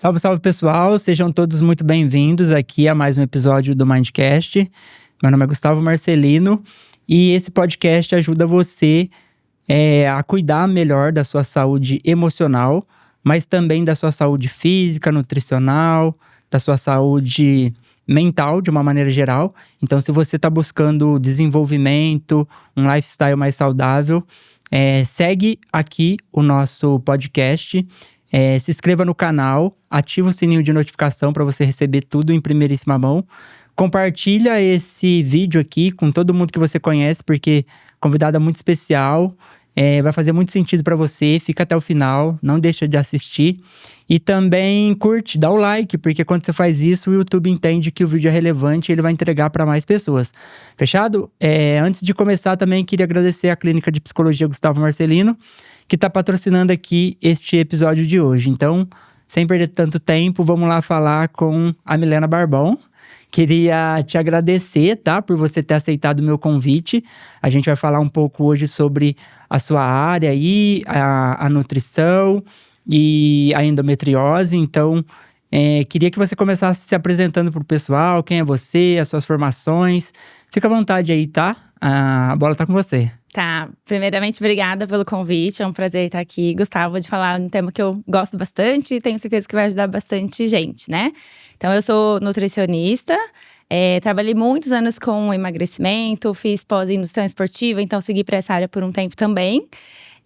Salve, salve pessoal, sejam todos muito bem-vindos aqui a mais um episódio do Mindcast. Meu nome é Gustavo Marcelino e esse podcast ajuda você a cuidar melhor da sua saúde emocional, mas também da sua saúde física, nutricional, da sua saúde mental de uma maneira geral. Então, se você está buscando desenvolvimento, um lifestyle mais saudável, segue aqui o nosso podcast. Se inscreva no canal, ativa o sininho de notificação para você receber tudo em primeiríssima mão. Compartilha esse vídeo aqui com todo mundo que você conhece, porque convidada muito especial, vai fazer muito sentido para você. Fica até o final, não deixa de assistir. E também curte, dá o like, porque quando você faz isso, o YouTube entende que o vídeo é relevante e ele vai entregar para mais pessoas. Fechado? Antes de começar, também queria agradecer à Clínica de Psicologia Gustavo Marcelino, que está patrocinando aqui este episódio de hoje. Então, sem perder tanto tempo, vamos lá falar com a Milena Barbão. Queria te agradecer, tá? Por você ter aceitado o meu convite. A gente vai falar um pouco hoje sobre a sua área aí, a nutrição e a endometriose. Então, queria que você começasse se apresentando pro pessoal. Quem é você, as suas formações. Fica à vontade aí, tá? A bola tá com você. Tá, primeiramente, obrigada pelo convite, é um prazer estar aqui, Gustavo, de falar um tema que eu gosto bastante e tenho certeza que vai ajudar bastante gente, né? Então, eu sou nutricionista, trabalhei muitos anos com emagrecimento, fiz pós em nutrição esportiva, então segui para essa área por um tempo também.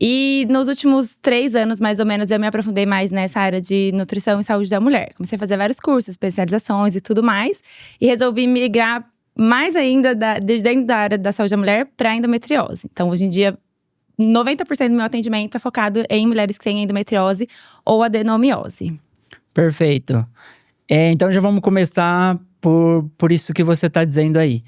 E nos últimos 3 anos, mais ou menos, eu me aprofundei mais nessa área de nutrição e saúde da mulher. Comecei a fazer vários cursos, especializações e tudo mais, e resolvi migrar mais ainda desde dentro da área da saúde da mulher para endometriose. Então, hoje em dia, 90% do meu atendimento é focado em mulheres que têm endometriose ou adenomiose. Perfeito. Então, já vamos começar por isso que você está dizendo aí.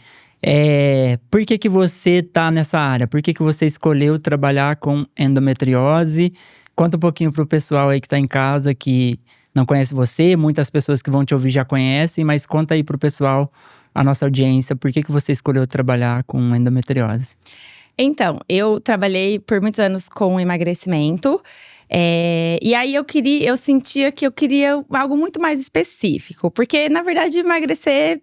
Por que você está nessa área? Por que você escolheu trabalhar com endometriose? Conta um pouquinho pro pessoal aí que está em casa, que não conhece você. Muitas pessoas que vão te ouvir já conhecem, mas conta aí pro pessoal, a nossa audiência, por que você escolheu trabalhar com endometriose? Então, eu trabalhei por muitos anos com emagrecimento. E aí eu sentia que eu queria algo muito mais específico. Porque, na verdade, emagrecer,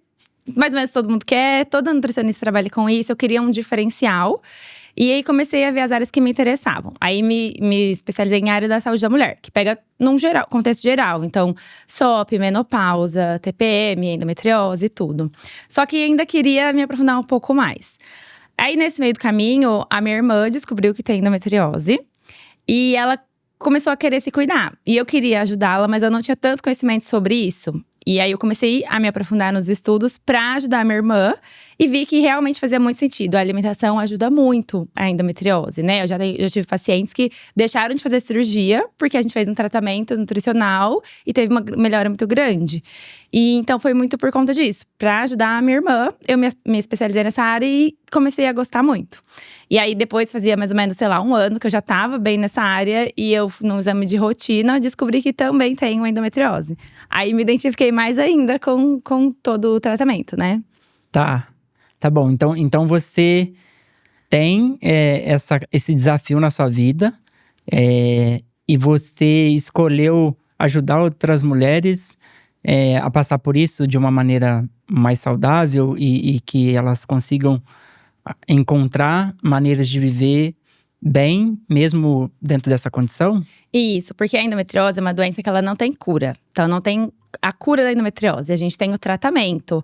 mais ou menos todo mundo quer. Toda nutricionista trabalha com isso. Eu queria um diferencial. E aí comecei a ver as áreas que me interessavam. Aí me especializei em área da saúde da mulher, que pega num geral, contexto geral. Então, SOP, menopausa, TPM, endometriose e tudo. Só que ainda queria me aprofundar um pouco mais. Aí, nesse meio do caminho, a minha irmã descobriu que tem endometriose. E ela começou a querer se cuidar. E eu queria ajudá-la, mas eu não tinha tanto conhecimento sobre isso. E aí eu comecei a me aprofundar nos estudos para ajudar a minha irmã. E vi que realmente fazia muito sentido. A alimentação ajuda muito a endometriose, né? Eu já tive pacientes que deixaram de fazer cirurgia porque a gente fez um tratamento nutricional e teve uma melhora muito grande. E então foi muito por conta disso. Para ajudar a minha irmã, eu me especializei nessa área e comecei a gostar muito. E aí depois fazia mais ou menos, 1 ano que eu já estava bem nessa área. E eu, num exame de rotina, descobri que também tenho endometriose. Aí me identifiquei mais ainda com todo o tratamento, né? Tá bom, então você tem esse desafio na sua vida e você escolheu ajudar outras mulheres a passar por isso de uma maneira mais saudável e que elas consigam encontrar maneiras de viver bem, mesmo dentro dessa condição? Isso, porque a endometriose é uma doença que ela não tem cura. Então, não tem a cura da endometriose, a gente tem o tratamento.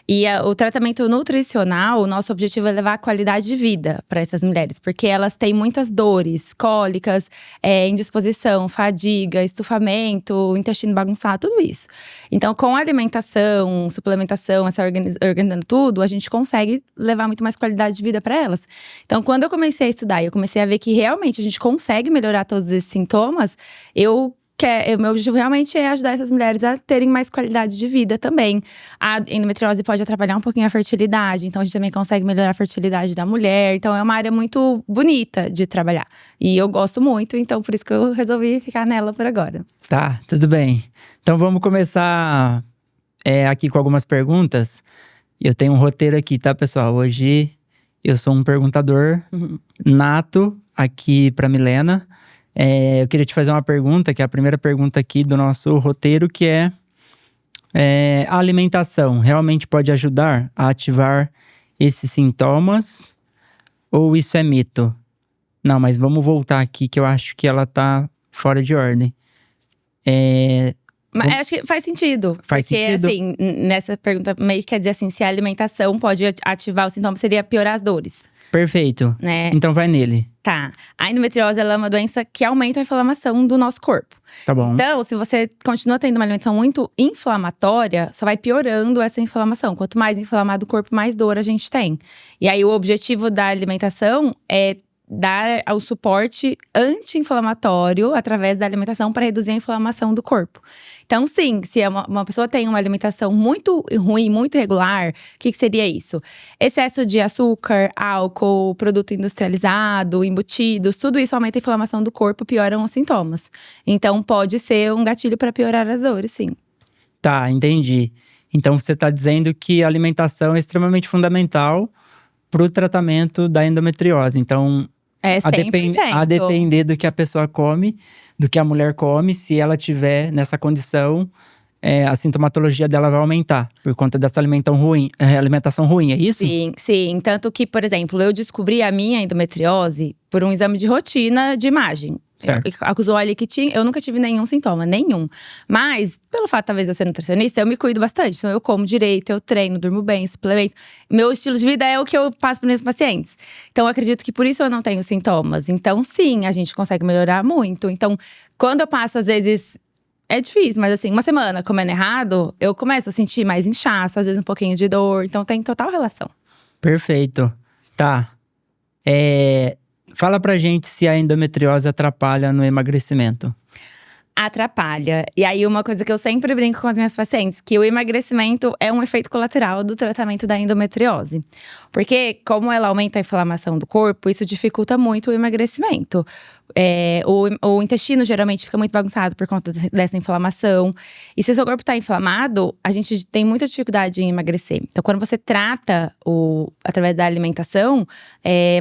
E o tratamento nutricional, o nosso objetivo é levar a qualidade de vida para essas mulheres. Porque elas têm muitas dores, cólicas, indisposição, fadiga, estufamento, intestino bagunçado, tudo isso. Então, com a alimentação, suplementação, organizando tudo, a gente consegue levar muito mais qualidade de vida para elas. Então, quando eu comecei a estudar e eu comecei a ver que realmente a gente consegue melhorar todos esses sintomas, meu objetivo realmente é ajudar essas mulheres a terem mais qualidade de vida também. A endometriose pode atrapalhar um pouquinho a fertilidade, então a gente também consegue melhorar a fertilidade da mulher. Então é uma área muito bonita de trabalhar. E eu gosto muito, então por isso que eu resolvi ficar nela por agora. Tá, tudo bem. Então vamos começar aqui com algumas perguntas. Eu tenho um roteiro aqui, tá, pessoal? Hoje eu sou um perguntador nato aqui pra Milena. Eu queria te fazer uma pergunta, que é a primeira pergunta aqui do nosso roteiro, que é a alimentação realmente pode ajudar a ativar esses sintomas? Ou isso é mito? Não, mas vamos voltar aqui, que eu acho que ela tá fora de ordem. Mas acho que faz sentido. Faz porque, sentido? assim, nessa pergunta meio que quer dizer assim, se a alimentação pode ativar o sintoma, seria piorar as dores, Perfeito. né? Então vai nele. Tá. A endometriose, ela é uma doença que aumenta a inflamação do nosso corpo. Tá bom. Então, se você continua tendo uma alimentação muito inflamatória, só vai piorando essa inflamação. Quanto mais inflamado o corpo, mais dor a gente tem. E aí, o objetivo da alimentação é dar o suporte anti-inflamatório através da alimentação para reduzir a inflamação do corpo. Então, sim, se uma pessoa tem uma alimentação muito ruim, muito irregular, o que seria isso? Excesso de açúcar, álcool, produto industrializado, embutidos, tudo isso aumenta a inflamação do corpo, pioram os sintomas. Então, pode ser um gatilho para piorar as dores, sim. Tá, entendi. Então você tá dizendo que a alimentação é extremamente fundamental pro tratamento da endometriose. Então, É 100%. a depender do que a pessoa come, do que a mulher come, se ela tiver nessa condição, a sintomatologia dela vai aumentar por conta dessa alimentação ruim, é isso? Sim, sim. Tanto que, por exemplo, eu descobri a minha endometriose por um exame de rotina de imagem. Certo. Acusou ali que eu nunca tive nenhum sintoma, nenhum. Mas, pelo fato, talvez, de eu ser nutricionista, eu me cuido bastante. Então, eu como direito, eu treino, durmo bem, suplemento. Meu estilo de vida é o que eu passo para meus pacientes. Então, eu acredito que por isso eu não tenho sintomas. Então, sim, a gente consegue melhorar muito. Então, quando eu passo, às vezes… É difícil, mas assim, uma semana comendo errado, eu começo a sentir mais inchaço, às vezes um pouquinho de dor. Então, tem total relação. Perfeito. Tá. Fala pra gente se a endometriose atrapalha no emagrecimento. Atrapalha. E aí, uma coisa que eu sempre brinco com as minhas pacientes, que o emagrecimento é um efeito colateral do tratamento da endometriose. Porque, como ela aumenta a inflamação do corpo, isso dificulta muito o emagrecimento. O intestino geralmente fica muito bagunçado por conta dessa inflamação. E se o seu corpo está inflamado, a gente tem muita dificuldade em emagrecer. Então, quando você trata através da alimentação,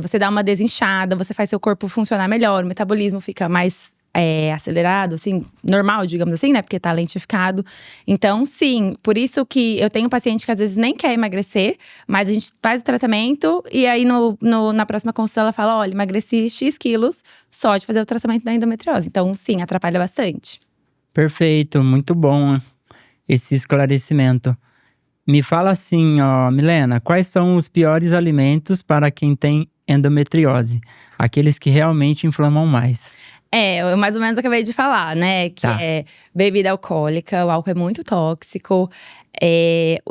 você dá uma desinchada, você faz seu corpo funcionar melhor, o metabolismo fica mais acelerado, assim, normal, digamos assim, né? Porque tá lentificado. Então, sim, por isso que eu tenho paciente que às vezes nem quer emagrecer, mas a gente faz o tratamento e aí na próxima consulta ela fala: olha, emagreci X quilos só de fazer o tratamento da endometriose. Então, sim, atrapalha bastante. Perfeito, muito bom esse esclarecimento. Me fala assim, ó, Milena, quais são os piores alimentos para quem tem endometriose? Aqueles que realmente inflamam mais. Eu mais ou menos acabei de falar, né? Que Tá. é bebida alcoólica, o álcool é muito tóxico.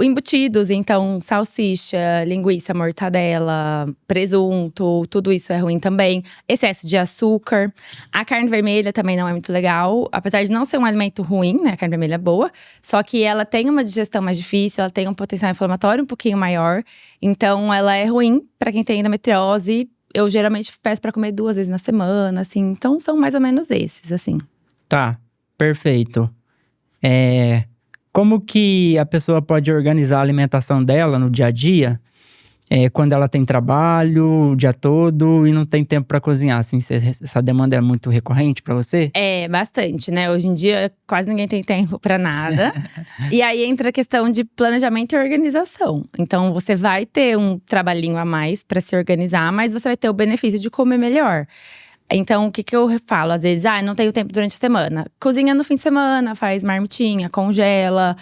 Embutidos, então, salsicha, linguiça, mortadela, presunto, tudo isso é ruim também. Excesso de açúcar. A carne vermelha também não é muito legal. Apesar de não ser um alimento ruim, né? A carne vermelha é boa. Só que ela tem uma digestão mais difícil, ela tem um potencial inflamatório um pouquinho maior. Então, ela é ruim para quem tem endometriose. Eu geralmente peço pra comer 2 vezes na semana, assim. Então, são mais ou menos esses, assim. Tá, perfeito. Como que a pessoa pode organizar a alimentação dela no dia a dia? Quando ela tem trabalho o dia todo e não tem tempo pra cozinhar, assim, essa demanda é muito recorrente pra você? Bastante, né? Hoje em dia, quase ninguém tem tempo pra nada. E aí, entra a questão de planejamento e organização. Então, você vai ter um trabalhinho a mais pra se organizar, mas você vai ter o benefício de comer melhor. Então, o que eu falo? Às vezes, não tenho tempo durante a semana. Cozinha no fim de semana, faz marmitinha, congela.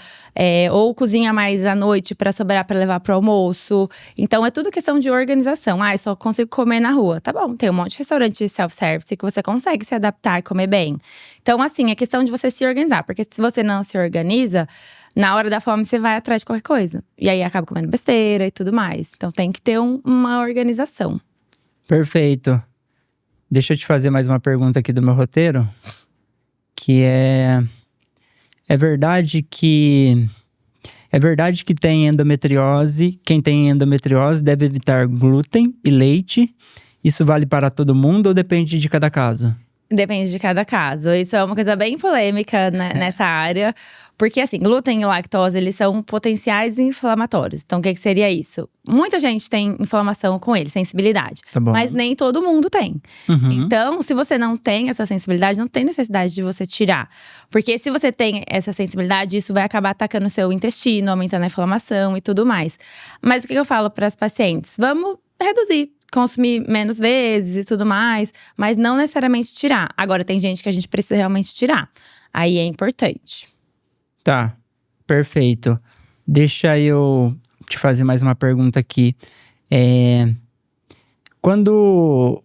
Ou cozinha mais à noite pra sobrar pra levar pro almoço. Então, é tudo questão de organização. Só consigo comer na rua. Tá bom, tem um monte de restaurante self-service que você consegue se adaptar e comer bem. Então, assim, é questão de você se organizar. Porque se você não se organiza, na hora da fome você vai atrás de qualquer coisa. E aí, acaba comendo besteira e tudo mais. Então, tem que ter uma organização. Perfeito. Deixa eu te fazer mais uma pergunta aqui do meu roteiro. Que é verdade que tem endometriose, quem tem endometriose deve evitar glúten e leite? Isso vale para todo mundo ou depende de cada caso? Depende de cada caso. Isso é uma coisa bem polêmica nessa área. Porque assim, glúten e lactose, eles são potenciais inflamatórios. Então, o que seria isso? Muita gente tem inflamação com eles, sensibilidade. Tá bom. Mas nem todo mundo tem. Uhum. Então, se você não tem essa sensibilidade, não tem necessidade de você tirar. Porque se você tem essa sensibilidade, isso vai acabar atacando o seu intestino, aumentando a inflamação e tudo mais. Mas o que eu falo para as pacientes? Vamos reduzir. Consumir menos vezes e tudo mais, mas não necessariamente tirar. Agora, tem gente que a gente precisa realmente tirar. Aí é importante. Tá, perfeito. Deixa eu te fazer mais uma pergunta aqui. Quando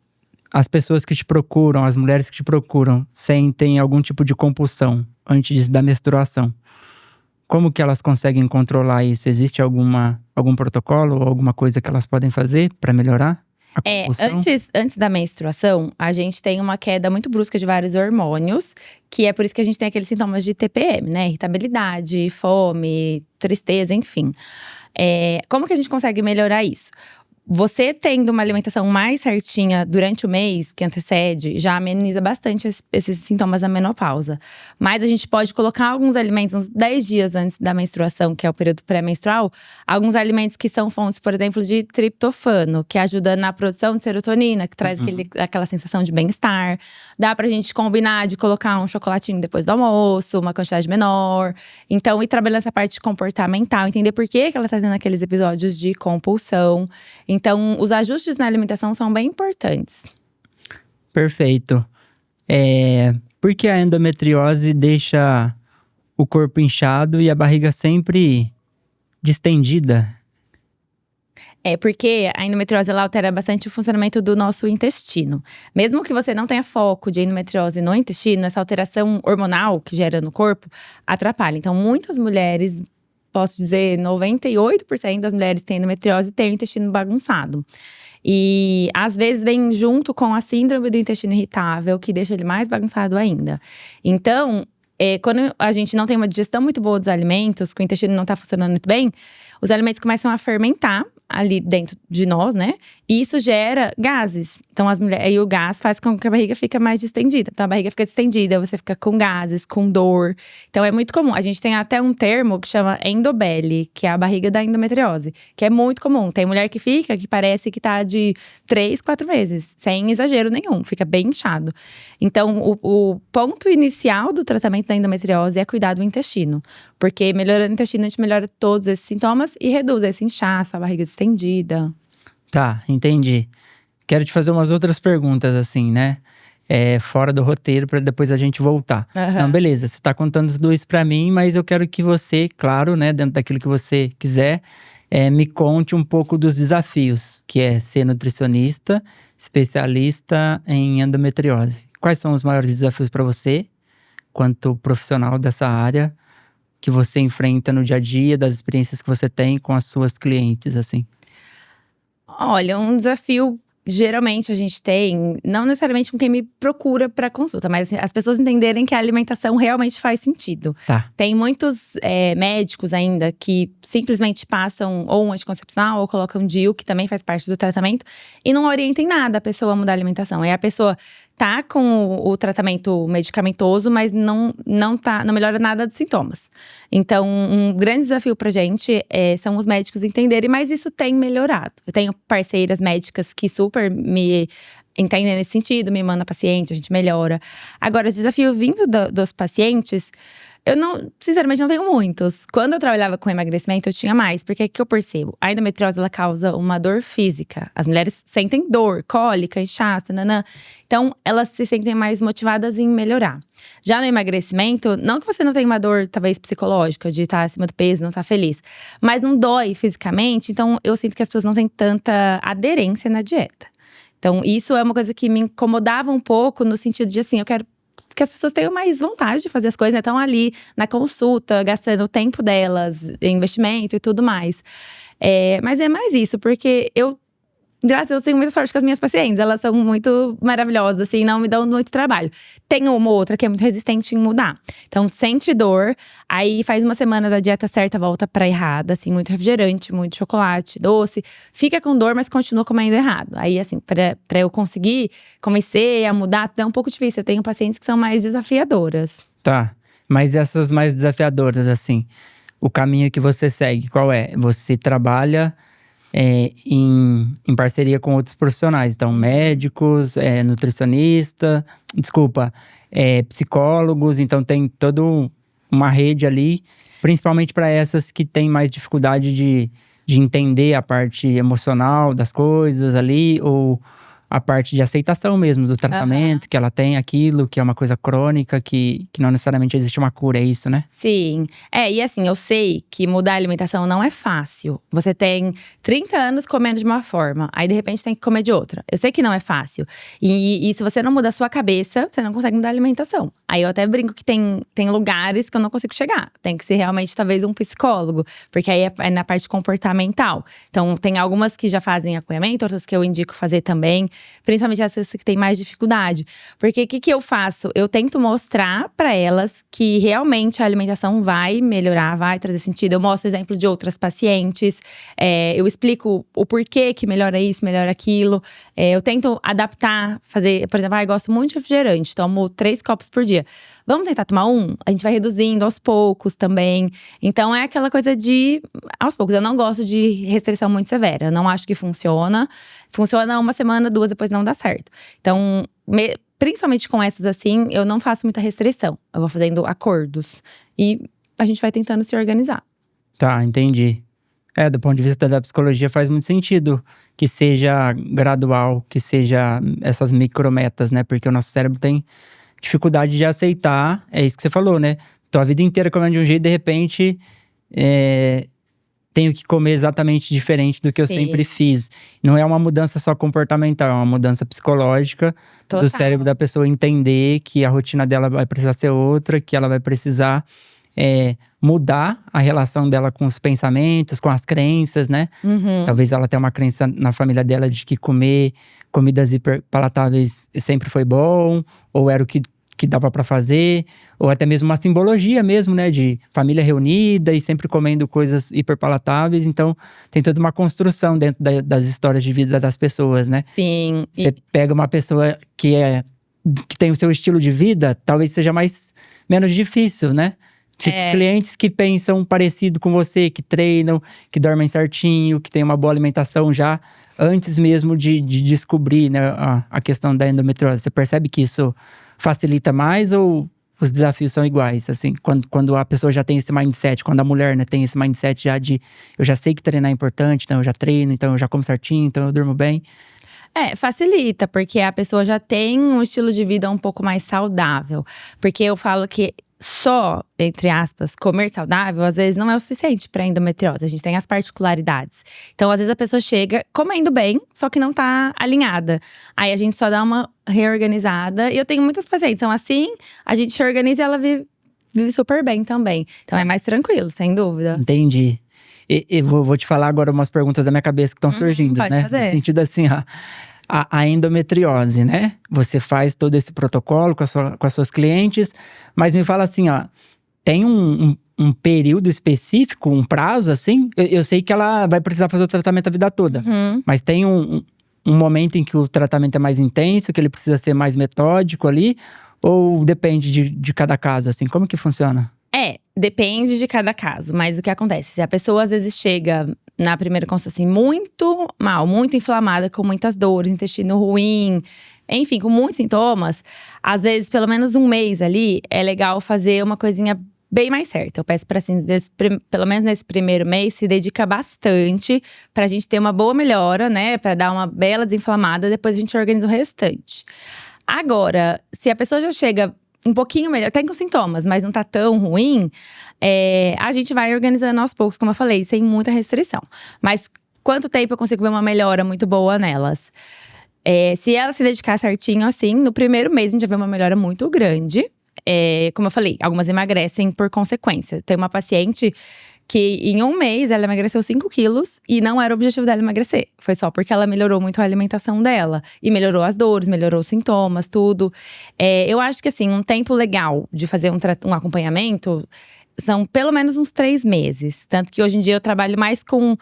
as pessoas que te procuram, as mulheres que te procuram, sentem algum tipo de compulsão antes da menstruação, como que elas conseguem controlar isso? Existe algum protocolo ou alguma coisa que elas podem fazer para melhorar? Antes da menstruação, a gente tem uma queda muito brusca de vários hormônios, que é por isso que a gente tem aqueles sintomas de TPM, né? Irritabilidade, fome, tristeza, enfim. Como que a gente consegue melhorar isso? Você tendo uma alimentação mais certinha durante o mês que antecede, já ameniza bastante esses sintomas da menopausa. Mas a gente pode colocar alguns alimentos uns 10 dias antes da menstruação, que é o período pré-menstrual. Alguns alimentos que são fontes, por exemplo, de triptofano, que ajuda na produção de serotonina, que traz aquela sensação de bem-estar. Dá pra gente combinar de colocar um chocolatinho depois do almoço, uma quantidade menor. Então, ir trabalhando essa parte comportamental, entender por que ela tá tendo aqueles episódios de compulsão. Então, os ajustes na alimentação são bem importantes. Perfeito. Por que a endometriose deixa o corpo inchado e a barriga sempre distendida? Porque a endometriose ela altera bastante o funcionamento do nosso intestino. Mesmo que você não tenha foco de endometriose no intestino, essa alteração hormonal que gera no corpo atrapalha. Então, muitas mulheres, posso dizer, 98% das mulheres que têm endometriose têm o intestino bagunçado. E às vezes vem junto com a síndrome do intestino irritável, que deixa ele mais bagunçado ainda. Então, quando a gente não tem uma digestão muito boa dos alimentos, que o intestino não está funcionando muito bem, os alimentos começam a fermentar ali dentro de nós, né? E isso gera gases. Então, aí o gás faz com que a barriga fique mais distendida. Então, a barriga fica distendida, você fica com gases, com dor. Então, é muito comum. A gente tem até um termo que chama endobele, que é a barriga da endometriose. Que é muito comum. Tem mulher que fica, que parece que tá de 3, 4 meses. Sem exagero nenhum. Fica bem inchado. Então, o ponto inicial do tratamento da endometriose é cuidar do intestino. Porque melhorando o intestino, a gente melhora todos esses sintomas e reduz esse inchaço, a barriga distendida. Tá, entendi. Quero te fazer umas outras perguntas, assim, né? Fora do roteiro, pra depois a gente voltar. Não, beleza, você tá contando tudo isso pra mim, mas eu quero que você, claro, né, dentro daquilo que você quiser, me conte um pouco dos desafios, que é ser nutricionista, especialista em endometriose. Quais são os maiores desafios pra você, quanto profissional dessa área, que você enfrenta no dia a dia, das experiências que você tem com as suas clientes, assim? Olha, um desafio geralmente a gente tem, não necessariamente com quem me procura para consulta, mas as pessoas entenderem que a alimentação realmente faz sentido. Tá. Tem muitos médicos ainda que simplesmente passam ou um anticoncepcional ou colocam DIU, que também faz parte do tratamento, e não orientem nada a pessoa a mudar a alimentação. E a pessoa tá com o tratamento medicamentoso, mas não melhora nada dos sintomas. Então, um grande desafio pra gente são os médicos entenderem, mas isso tem melhorado. Eu tenho parceiras médicas que super me entendem nesse sentido, me mandam paciente, a gente melhora. Agora, o desafio vindo dos pacientes, eu sinceramente não tenho muitos. Quando eu trabalhava com emagrecimento, eu tinha mais. Porque o que eu percebo? A endometriose, ela causa uma dor física. As mulheres sentem dor, cólica, inchaço, nanã. Então, elas se sentem mais motivadas em melhorar. Já no emagrecimento, não que você não tenha uma dor, talvez, psicológica, de estar acima do peso, não estar feliz. Mas não dói fisicamente, então eu sinto que as pessoas não têm tanta aderência na dieta. Então, isso é uma coisa que me incomodava um pouco, no sentido de assim, eu quero que as pessoas tenham mais vontade de fazer as coisas, né? Estão ali na consulta, gastando o tempo delas, investimento e tudo mais. Mas é mais isso, porque eu graças a Deus, tenho muita sorte com as minhas pacientes. Elas são muito maravilhosas, assim, não me dão muito trabalho. Tem uma ou outra que é muito resistente em mudar. Então, sente dor, aí faz uma semana da dieta certa, volta pra errada, assim, muito refrigerante, muito chocolate, doce. Fica com dor, mas continua comendo errado. Aí, assim, pra eu conseguir comecei a mudar, é um pouco difícil. Eu tenho pacientes que são mais desafiadoras. Tá, mas essas mais desafiadoras, assim, o caminho que você segue, qual é? Você trabalha em parceria com outros profissionais. Então, médicos, psicólogos. Então, tem toda uma rede ali. Principalmente para essas que têm mais dificuldade de entender a parte emocional das coisas ali. Ou a parte de aceitação mesmo do tratamento, que ela tem aquilo, que é uma coisa crônica, que não necessariamente existe uma cura, é isso, né? Sim. E assim, eu sei que mudar a alimentação não é fácil. Você tem 30 anos comendo de uma forma, aí de repente tem que comer de outra. Eu sei que não é fácil. E se você não muda a sua cabeça, você não consegue mudar a alimentação. Aí eu até brinco que tem lugares que eu não consigo chegar. Tem que ser realmente, talvez, um psicólogo. Porque aí é na parte comportamental. Então, tem algumas que já fazem acompanhamento, outras que eu indico fazer também. Principalmente essas que têm mais dificuldade. Porque o que eu faço? Eu tento mostrar para elas que realmente a alimentação vai melhorar, vai trazer sentido. Eu mostro exemplos de outras pacientes. Eu explico o porquê que melhora isso, melhora aquilo. Eu tento adaptar, fazer… Por exemplo, eu gosto muito de refrigerante. Tomo 3 copos por dia. Vamos tentar tomar um? A gente vai reduzindo aos poucos também. Então, é aquela coisa de… Aos poucos. Eu não gosto de restrição muito severa. Eu não acho que funciona. Funciona uma semana, 2, depois não dá certo. Então, principalmente com essas assim, eu não faço muita restrição. Eu vou fazendo acordos. E a gente vai tentando se organizar. Tá, entendi. Do ponto de vista da psicologia faz muito sentido que seja gradual, que seja essas micrometas, né? Porque o nosso cérebro tem dificuldade de aceitar, é isso que você falou, né? Tô a vida inteira comendo de um jeito, de repente… tenho que comer exatamente diferente do que eu sempre fiz. Não é uma mudança só comportamental, é uma mudança psicológica. Total. Do cérebro da pessoa entender que a rotina dela vai precisar ser outra, que ela vai precisar mudar a relação dela com os pensamentos, com as crenças, né? Uhum. Talvez ela tenha uma crença na família dela de que comer comidas hiperpalatáveis sempre foi bom, ou era o que dava pra fazer, ou até mesmo uma simbologia mesmo, né, de família reunida e sempre comendo coisas hiperpalatáveis. Então, tem toda uma construção dentro das histórias de vida das pessoas, né? Sim. Você pega uma pessoa que tem o seu estilo de vida, talvez seja menos difícil, né? Tipo, clientes que pensam parecido com você, que treinam, que dormem certinho, que têm uma boa alimentação já antes mesmo de descobrir, né, a questão da endometriose. Você percebe que isso facilita mais ou os desafios são iguais? Assim, quando a pessoa já tem esse mindset, quando a mulher, né, tem esse mindset já de… Eu já sei que treinar é importante, então eu já treino, então eu já como certinho, então eu durmo bem. Facilita, porque a pessoa já tem um estilo de vida um pouco mais saudável. Porque eu falo que só, entre aspas, comer saudável, às vezes não é o suficiente para endometriose. A gente tem as particularidades. Então, às vezes a pessoa chega comendo bem, só que não tá alinhada. Aí a gente só dá uma reorganizada. E eu tenho muitas pacientes, são assim, a gente reorganiza e ela vive super bem também. Então é mais tranquilo, sem dúvida. Entendi. E vou te falar agora umas perguntas da minha cabeça que estão surgindo, pode né? fazer. No sentido assim, a endometriose, né? Você faz todo esse protocolo com as suas clientes, mas me fala assim, tem um período específico, um prazo assim? Eu sei que ela vai precisar fazer o tratamento a vida toda, mas tem um momento em que o tratamento é mais intenso, que ele precisa ser mais metódico ali? Ou depende de cada caso, assim? Como que funciona? Depende de cada caso, mas o que acontece? Se a pessoa às vezes chega na primeira consulta assim, muito mal, muito inflamada, com muitas dores, intestino ruim, enfim, com muitos sintomas, às vezes pelo menos um mês ali, é legal fazer uma coisinha bem mais certa. Eu peço pra, assim, pelo menos nesse primeiro mês, se dedica bastante pra gente ter uma boa melhora, né? Pra dar uma bela desinflamada, depois a gente organiza o restante. Agora, se a pessoa já chega um pouquinho melhor, tem com sintomas, mas não tá tão ruim, a gente vai organizando aos poucos, como eu falei, sem muita restrição. Mas quanto tempo eu consigo ver uma melhora muito boa nelas? Se ela se dedicar certinho, assim, no primeiro mês a gente já vê uma melhora muito grande. Como eu falei, algumas emagrecem por consequência. Tem uma paciente que em um mês ela emagreceu 5 quilos e não era o objetivo dela emagrecer. Foi só porque ela melhorou muito a alimentação dela. E melhorou as dores, melhorou os sintomas, tudo. Eu acho que assim, um tempo legal de fazer um acompanhamento são pelo menos uns 3 meses. Tanto que hoje em dia eu trabalho mais com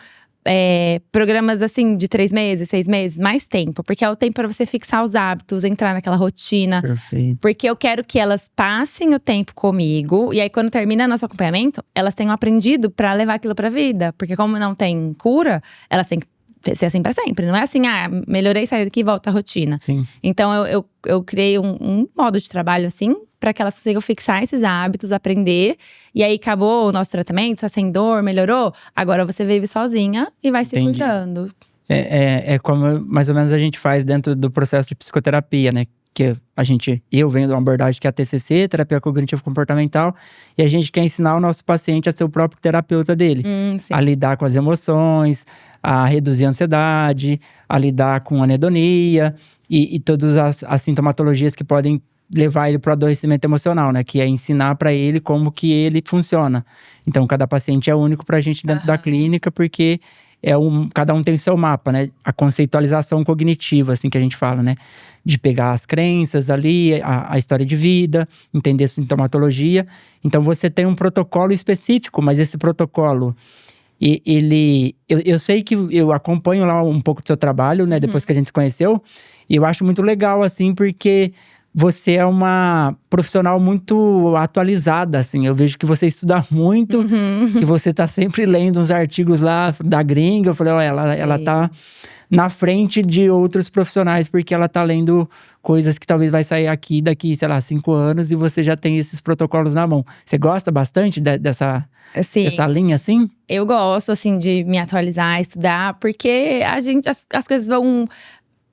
programas assim de 3 meses, 6 meses, mais tempo. Porque é o tempo para você fixar os hábitos, entrar naquela rotina. Perfeito. Porque eu quero que elas passem o tempo comigo. E aí, quando termina nosso acompanhamento, elas tenham aprendido pra levar aquilo pra vida. Porque como não tem cura, elas têm que ser assim pra sempre. Não é assim, melhorei, saí daqui e volta à rotina. Sim. Então, eu criei um modo de trabalho assim, pra que elas consigam fixar esses hábitos, aprender. E aí, acabou o nosso tratamento, tá sem dor, melhorou. Agora você vive sozinha e vai se Entendi. cuidando. É como mais ou menos a gente faz dentro do processo de psicoterapia, né? Que eu venho de uma abordagem que é a TCC, terapia cognitivo-comportamental, e a gente quer ensinar o nosso paciente a ser o próprio terapeuta dele. Sim. A lidar com as emoções, a reduzir a ansiedade, a lidar com a anedonia e todas as sintomatologias que podem levar ele para o adoecimento emocional, né? Que é ensinar para ele como que ele funciona. Então, cada paciente é único pra gente dentro da clínica, porque cada um tem o seu mapa, né? A conceitualização cognitiva, assim que a gente fala, né? De pegar as crenças ali, a história de vida, entender a sintomatologia. Então, você tem um protocolo específico, mas esse protocolo, eu sei que eu acompanho lá um pouco do seu trabalho, né? Depois que a gente se conheceu. E eu acho muito legal, assim, porque você é uma profissional muito atualizada, assim. Eu vejo que você estuda muito, que você tá sempre lendo uns artigos lá da gringa. Eu falei, ela tá na frente de outros profissionais, porque ela tá lendo coisas que talvez vai sair aqui daqui, sei lá, 5 anos. E você já tem esses protocolos na mão. Você gosta bastante dessa linha, assim? Eu gosto, assim, de me atualizar, estudar. Porque as coisas vão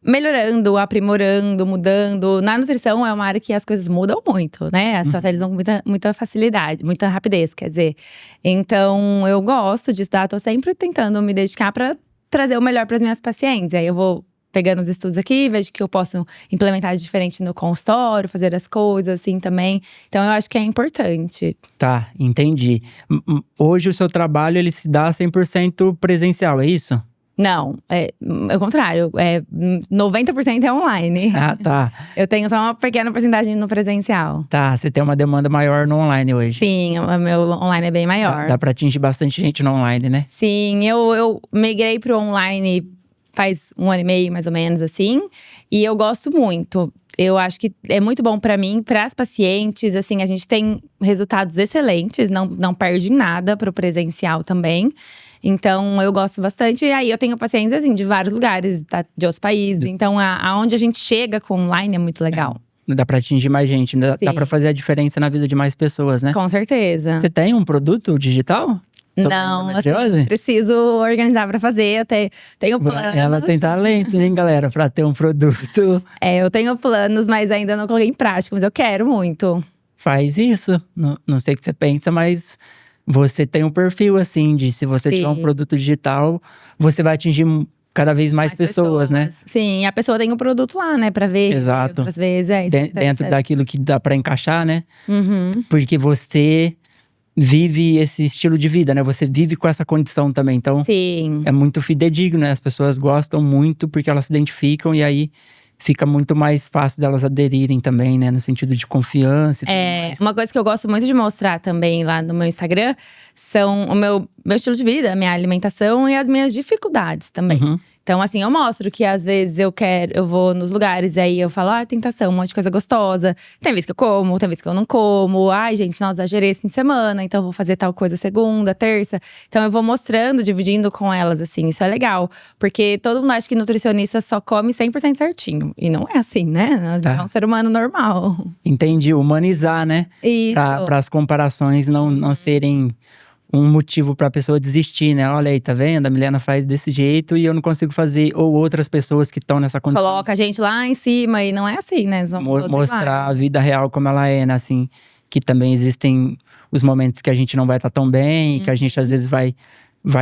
melhorando, aprimorando, mudando. Na nutrição é uma área que as coisas mudam muito, né? As atualizam com muita facilidade, muita rapidez, quer dizer. Então, eu gosto de estudar, tô sempre tentando me dedicar pra trazer o melhor pras minhas pacientes. Aí eu vou pegando os estudos aqui, vejo que eu posso implementar de diferente no consultório, fazer as coisas assim também. Então, eu acho que é importante. Tá, entendi. Hoje o seu trabalho, ele se dá 100% presencial, é isso? Não, é o contrário. 90% é online. Ah, tá. Eu tenho só uma pequena porcentagem no presencial. Tá, você tem uma demanda maior no online hoje. Sim, o meu online é bem maior. Dá pra atingir bastante gente no online, né? Sim, eu migrei pro online faz 1 ano e meio, mais ou menos, assim. E eu gosto muito. Eu acho que é muito bom pra mim, pras pacientes. Assim, a gente tem resultados excelentes, não perde em nada pro presencial também. Então, eu gosto bastante. E aí, eu tenho pacientes, assim, de vários lugares, de outros países. Então, aonde a gente chega com online é muito legal. Dá pra atingir mais gente, dá pra fazer a diferença na vida de mais pessoas, né? Com certeza. Você tem um produto digital? Não, assim, preciso organizar pra fazer. Tenho planos. Ela tem talento, hein, galera, pra ter um produto. Eu tenho planos, mas ainda não coloquei em prática. Mas eu quero muito. Faz isso. Não sei o que você pensa, mas você tem um perfil, assim, de se você tiver um produto digital, você vai atingir cada vez mais pessoas, né? Sim, a pessoa tem um produto lá, né, pra ver. Exato. Outras vezes, dentro daquilo que dá pra encaixar, né? Uhum. Porque você vive esse estilo de vida, né? Você vive com essa condição também. Então, sim, é muito fidedigno, né? As pessoas gostam muito porque elas se identificam e aí fica muito mais fácil delas aderirem também, né? No sentido de confiança e tudo mais. Uma coisa que eu gosto muito de mostrar também lá no meu Instagram são o meu estilo de vida, a minha alimentação e as minhas dificuldades também. Então, assim, eu mostro que às vezes eu vou nos lugares, aí eu falo, tentação, um monte de coisa gostosa. Tem vezes que eu como, tem vezes que eu não como. Ai, gente, não exagerei esse fim de semana, então eu vou fazer tal coisa segunda, terça. Então eu vou mostrando, dividindo com elas, assim, isso é legal. Porque todo mundo acha que nutricionista só come 100% certinho. E não é assim, né? Nós é um ser humano normal. Entendi, humanizar, né? Isso. Para as comparações não serem um motivo pra pessoa desistir, né? Olha aí, tá vendo? A Milena faz desse jeito e eu não consigo fazer. Ou outras pessoas que estão nessa condição. Coloca a gente lá em cima e não é assim, né? Mostrar a vida real como ela é, né? Assim, que também existem os momentos que a gente não vai estar tão bem. Que a gente às vezes vai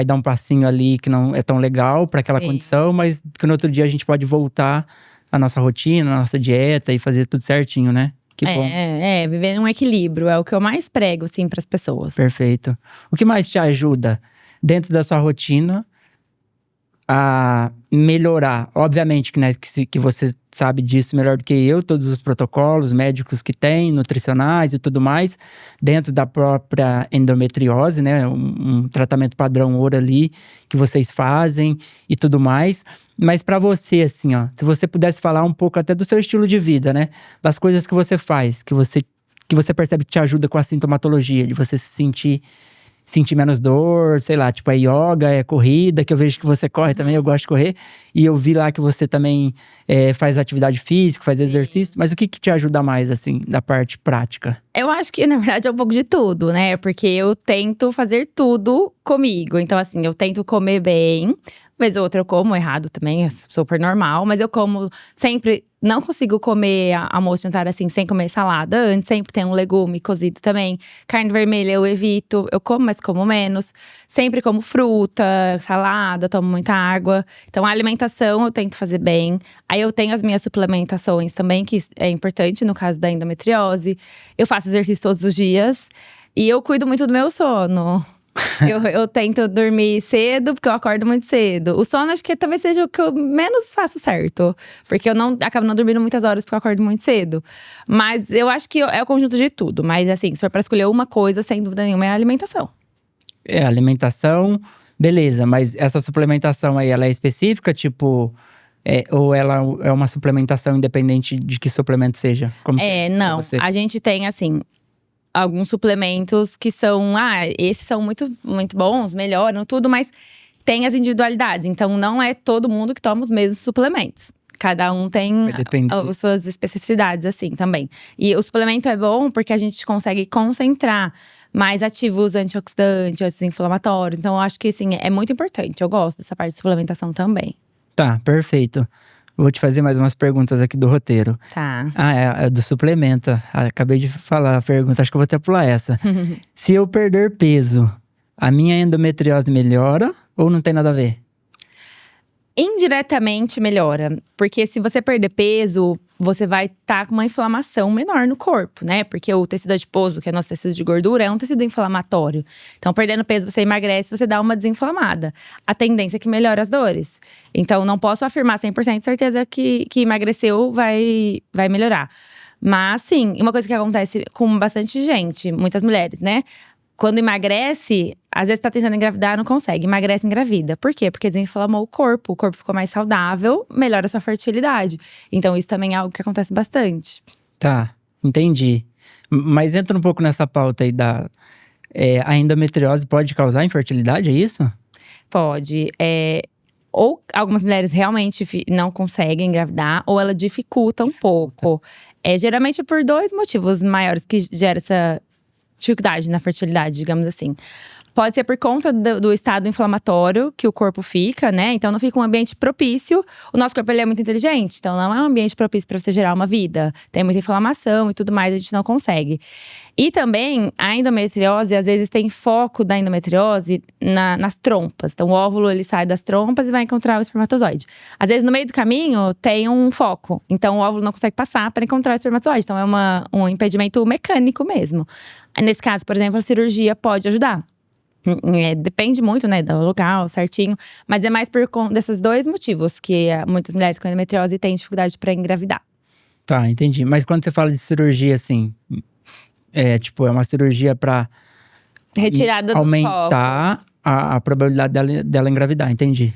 dar um passinho ali que não é tão legal pra aquela condição. Mas que no outro dia a gente pode voltar à nossa rotina, à nossa dieta e fazer tudo certinho, né? Que bom. Viver um equilíbrio é o que eu mais prego, assim, pras pessoas. Perfeito. O que mais te ajuda dentro da sua rotina a melhorar? Obviamente que, né, que você sabe disso melhor do que eu, todos os protocolos médicos que tem, nutricionais e tudo mais, dentro da própria endometriose, né, um tratamento padrão ouro ali que vocês fazem e tudo mais. Mas pra você, assim, ó, se você pudesse falar um pouco até do seu estilo de vida, né, das coisas que você faz, que você percebe que te ajuda com a sintomatologia, de você se sentir menos dor, sei lá, tipo, é yoga, é corrida, que eu vejo que você corre também, eu gosto de correr. E eu vi lá que você também faz atividade física, faz exercício. Mas o que te ajuda mais, assim, da parte prática? Eu acho que, na verdade, é um pouco de tudo, né? Porque eu tento fazer tudo comigo. Então, assim, eu tento comer bem. Vez ou outra eu como errado também, é super normal. Mas eu como sempre… Não consigo comer almoço, jantar assim, sem comer salada. Antes sempre tem um legume cozido também. Carne vermelha eu evito. Eu como, mas como menos. Sempre como fruta, salada, tomo muita água. Então a alimentação eu tento fazer bem. Aí eu tenho as minhas suplementações também, que é importante no caso da endometriose. Eu faço exercício todos os dias. E eu cuido muito do meu sono. Eu tento dormir cedo, porque eu acordo muito cedo. O sono acho que talvez seja o que eu menos faço certo. Porque eu acabo não dormindo muitas horas, porque eu acordo muito cedo. Mas eu acho que é o conjunto de tudo. Mas assim, se for pra escolher uma coisa, sem dúvida nenhuma, é a alimentação. Alimentação, beleza. Mas essa suplementação aí, ela é específica, tipo… ou ela é uma suplementação independente de que suplemento seja? Como não. A gente tem, assim… alguns suplementos que são… esses são muito, muito bons, melhoram tudo. Mas tem as individualidades. Então, não é todo mundo que toma os mesmos suplementos. Cada um tem as suas especificidades, assim, também. E o suplemento é bom porque a gente consegue concentrar mais ativos antioxidantes, anti-inflamatórios. Então, eu acho que, assim, é muito importante. Eu gosto dessa parte de suplementação também. Tá, perfeito. Vou te fazer mais umas perguntas aqui do roteiro. Tá. É do suplemento. Acabei de falar a pergunta, acho que eu vou até pular essa. Se eu perder peso, a minha endometriose melhora ou não tem nada a ver? Indiretamente melhora. Porque se você perder peso, você vai estar com uma inflamação menor no corpo, né? Porque o tecido adiposo, que é nosso tecido de gordura, é um tecido inflamatório. Então, perdendo peso, você emagrece, você dá uma desinflamada. A tendência é que melhore as dores. Então, não posso afirmar 100% de certeza que emagreceu vai melhorar. Mas, sim, uma coisa que acontece com bastante gente, muitas mulheres, né? Quando emagrece, às vezes tá tentando engravidar, não consegue. Emagrece, engravida. Por quê? Porque desinflamou o corpo ficou mais saudável, melhora a sua fertilidade. Então isso também é algo que acontece bastante. Tá, entendi. Mas entra um pouco nessa pauta aí a endometriose pode causar infertilidade, é isso? Pode. Ou algumas mulheres realmente não conseguem engravidar, ou ela dificulta um pouco. Geralmente por dois motivos maiores que geram essa dificuldade na fertilidade, digamos assim. Pode ser por conta do estado inflamatório que o corpo fica, né? Então não fica um ambiente propício. O nosso corpo ele é muito inteligente, então não é um ambiente propício para você gerar uma vida. Tem muita inflamação e tudo mais, a gente não consegue. E também a endometriose, às vezes tem foco da endometriose nas trompas. Então o óvulo ele sai das trompas e vai encontrar o espermatozoide. Às vezes no meio do caminho tem um foco, então o óvulo não consegue passar para encontrar o espermatozoide. Então é um impedimento mecânico mesmo. Nesse caso, por exemplo, a cirurgia pode ajudar. Depende muito, né, do local, certinho. Mas é mais por conta desses dois motivos que muitas mulheres com endometriose têm dificuldade para engravidar. Tá, entendi. Mas quando você fala de cirurgia, assim… é uma cirurgia para retirada do aumentar a probabilidade dela engravidar, entendi.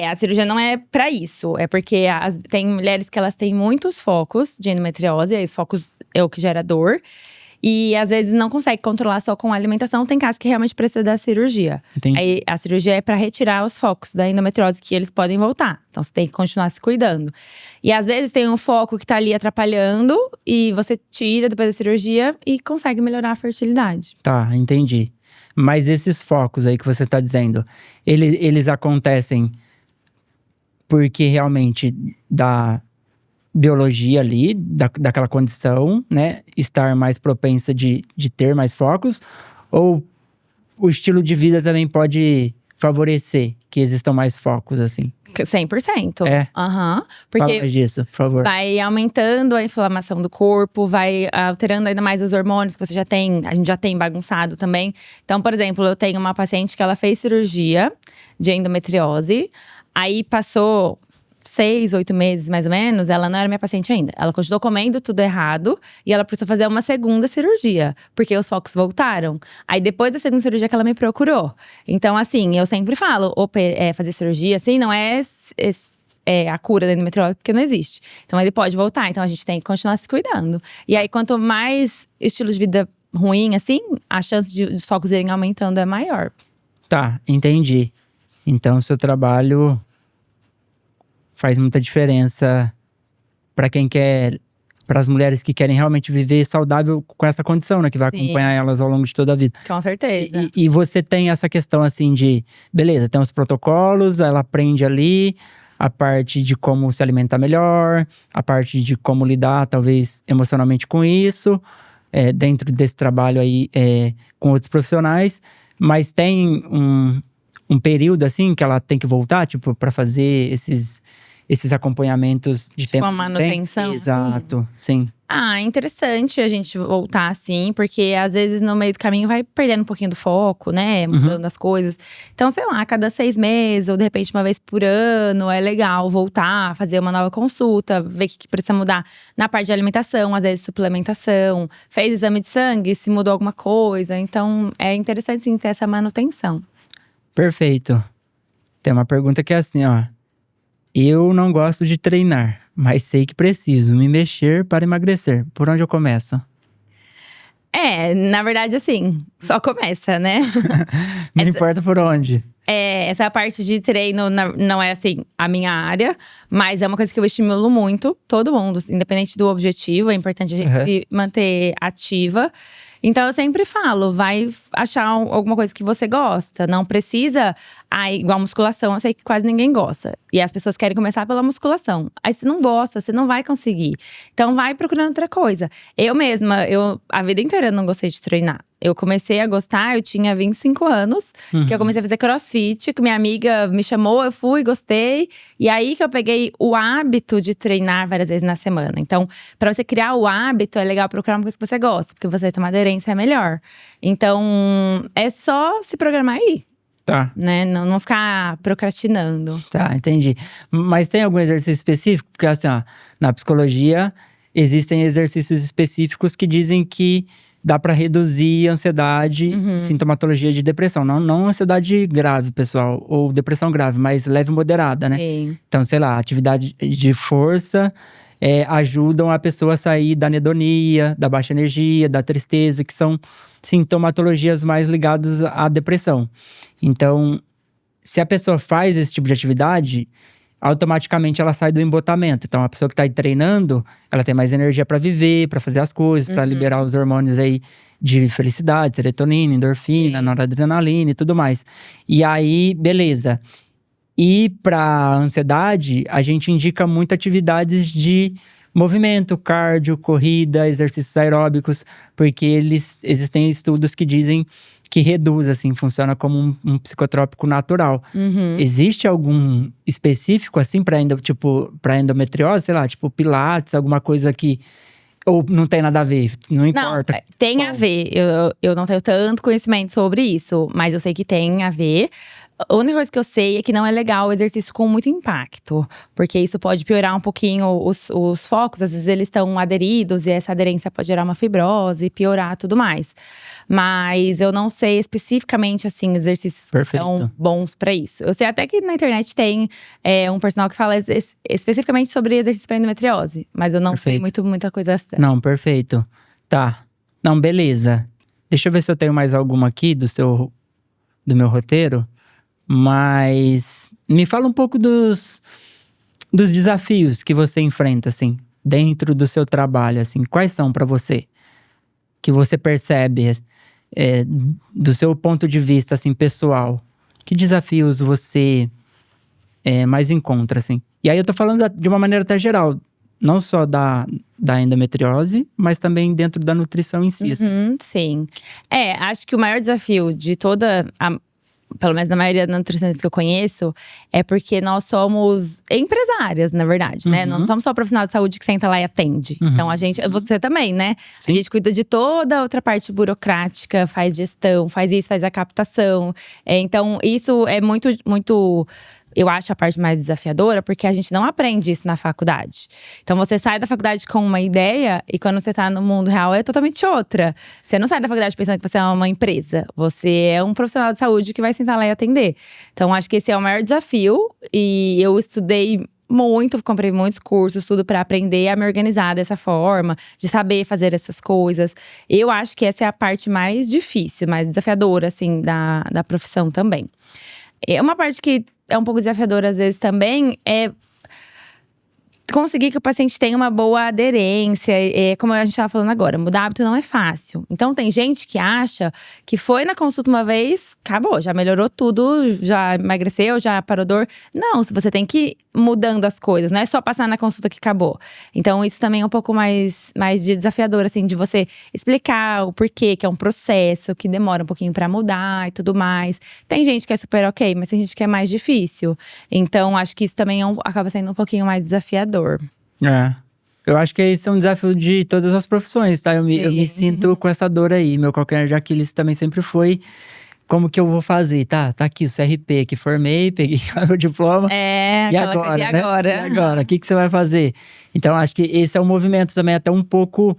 A cirurgia não é pra isso. É porque tem mulheres que elas têm muitos focos de endometriose. E os focos é o que gera dor. E às vezes não consegue controlar só com a alimentação. Tem casos que realmente precisa da cirurgia. Entendi. Aí a cirurgia é pra retirar os focos da endometriose, que eles podem voltar. Então você tem que continuar se cuidando. E às vezes tem um foco que tá ali atrapalhando. E você tira depois da cirurgia e consegue melhorar a fertilidade. Tá, entendi. Mas esses focos aí que você tá dizendo, eles acontecem porque realmente da biologia ali, daquela condição, né, estar mais propensa de ter mais focos, ou o estilo de vida também pode favorecer que existam mais focos, assim? 100%. É? Aham. Fala Porque mais disso, por favor. vai aumentando a inflamação do corpo, vai alterando ainda mais os hormônios que você já tem. A gente já tem bagunçado também. Então, por exemplo, eu tenho uma paciente que ela fez cirurgia de endometriose. Aí passou 6, 8 meses, mais ou menos, ela não era minha paciente ainda. Ela continuou comendo tudo errado e ela precisou fazer uma segunda cirurgia, porque os focos voltaram. Aí depois da segunda cirurgia que ela me procurou. Então, assim, eu sempre falo, fazer cirurgia, assim, não é a cura da endometriose, porque não existe. Então ele pode voltar, então a gente tem que continuar se cuidando. E aí, quanto mais estilo de vida ruim, assim, a chance de os focos irem aumentando é maior. Tá, entendi. Então, o seu trabalho faz muita diferença para quem quer, para as mulheres que querem realmente viver saudável com essa condição, né? Que vai acompanhar elas ao longo de toda a vida. Com certeza. E você tem essa questão assim de, beleza, tem os protocolos, ela aprende ali a parte de como se alimentar melhor, a parte de como lidar, talvez, emocionalmente com isso, dentro desse trabalho aí com outros profissionais. Mas tem um período, assim, que ela tem que voltar, tipo, para fazer esses acompanhamentos de tempo. Uma manutenção. Exato, sim. É interessante a gente voltar assim, porque às vezes no meio do caminho vai perdendo um pouquinho do foco, né? Mudando as coisas. Então, sei lá, a cada 6 meses, ou de repente uma vez por ano, é legal voltar, fazer uma nova consulta, ver o que precisa mudar na parte de alimentação, às vezes suplementação. Fez exame de sangue, se mudou alguma coisa. Então, é interessante sim ter essa manutenção. Perfeito. Tem uma pergunta que é assim, ó. Eu não gosto de treinar, mas sei que preciso me mexer para emagrecer. Por onde eu começo? Na verdade, assim, só começa, né? Não importa por onde. Essa parte de treino não é, assim, a minha área. Mas é uma coisa que eu estimulo muito, todo mundo. Independente do objetivo, é importante a gente se manter ativa. Então, eu sempre falo, vai achar alguma coisa que você gosta. Não precisa, igual musculação, eu sei que quase ninguém gosta. E as pessoas querem começar pela musculação. Aí, se não gosta, você não vai conseguir. Então, vai procurando outra coisa. Eu mesma, a vida inteira não gostei de treinar. Eu comecei a gostar, eu tinha 25 anos. Que eu comecei a fazer crossfit, que minha amiga me chamou, eu fui, gostei. E aí que eu peguei o hábito de treinar várias vezes na semana. Então, pra você criar o hábito, é legal procurar uma coisa que você gosta. Porque você vai ter uma aderência melhor. Então, é só se programar aí. Tá. Né? Não ficar procrastinando. Tá, entendi. Mas tem algum exercício específico? Porque assim, ó, na psicologia, existem exercícios específicos que dizem que dá pra reduzir ansiedade, sintomatologia de depressão. Não ansiedade grave, pessoal, ou depressão grave, mas leve e moderada, né? Sim. Então, sei lá, atividade de força ajudam a pessoa a sair da anedonia, da baixa energia, da tristeza, que são sintomatologias mais ligadas à depressão. Então, se a pessoa faz esse tipo de atividade, automaticamente ela sai do embotamento. Então, a pessoa que tá aí treinando, ela tem mais energia para viver, para fazer as coisas, para liberar os hormônios aí de felicidade, serotonina, endorfina, noradrenalina e tudo mais. E aí, beleza. E para ansiedade, a gente indica muito atividades de movimento, cardio, corrida, exercícios aeróbicos, porque existem estudos que dizem que reduz, assim, funciona como um psicotrópico natural. Existe algum específico, assim, para endometriose? Sei lá, tipo pilates, alguma coisa que… Ou não tem nada a ver? Não importa. Não, tem a ver. Eu não tenho tanto conhecimento sobre isso, mas eu sei que tem a ver. A única coisa que eu sei é que não é legal o exercício com muito impacto. Porque isso pode piorar um pouquinho os focos. Às vezes eles estão aderidos e essa aderência pode gerar uma fibrose, piorar tudo mais. Mas eu não sei especificamente, assim, exercícios que são bons pra isso. Eu sei até que na internet tem um personal que fala especificamente sobre exercício para endometriose. Mas eu não sei muita coisa assim. Não, perfeito. Tá. Não, beleza. Deixa eu ver se eu tenho mais alguma aqui do meu roteiro. Mas me fala um pouco dos desafios que você enfrenta, assim, dentro do seu trabalho, assim. Quais são pra você? Que você percebe do seu ponto de vista, assim, pessoal. Que desafios você mais encontra, assim? E aí eu tô falando de uma maneira até geral. Não só da endometriose, mas também dentro da nutrição em si, assim. Sim. Acho que o maior desafio de toda pelo menos na maioria das nutricionistas que eu conheço, é porque nós somos empresárias, na verdade, né? Não somos só profissional de saúde que senta lá e atende. Então, você também, né? Sim. A gente cuida de toda a outra parte burocrática, faz gestão, faz isso, faz a captação. Então, isso é muito, muito… Eu acho a parte mais desafiadora, porque a gente não aprende isso na faculdade. Então, você sai da faculdade com uma ideia, e quando você tá no mundo real, é totalmente outra. Você não sai da faculdade pensando que você é uma empresa. Você é um profissional de saúde que vai sentar lá e atender. Então, acho que esse é o maior desafio. E eu estudei muito, comprei muitos cursos, tudo para aprender a me organizar dessa forma, de saber fazer essas coisas. Eu acho que essa é a parte mais difícil, mais desafiadora, assim, da profissão também. Uma parte que é um pouco desafiadora às vezes também é conseguir que o paciente tenha uma boa aderência. Como a gente estava falando agora, mudar hábito não é fácil. Então tem gente que acha que foi na consulta uma vez, acabou, já melhorou tudo, já emagreceu, já parou dor. Não, você tem que ir mudando as coisas, não é só passar na consulta que acabou. Então isso também é um pouco mais desafiador, assim, de você explicar o porquê, que é um processo, que demora um pouquinho pra mudar e tudo mais. Tem gente que é super ok, mas tem gente que é mais difícil. Então acho que isso também acaba sendo um pouquinho mais desafiador. Eu acho que esse é um desafio de todas as profissões, tá? Eu me sinto com essa dor aí. Meu calcanhar de Aquiles também sempre foi… Como que eu vou fazer? Tá aqui o CRP que formei, peguei o diploma. E agora, né? E agora? O que você vai fazer? Então, acho que esse é um movimento também até um pouco…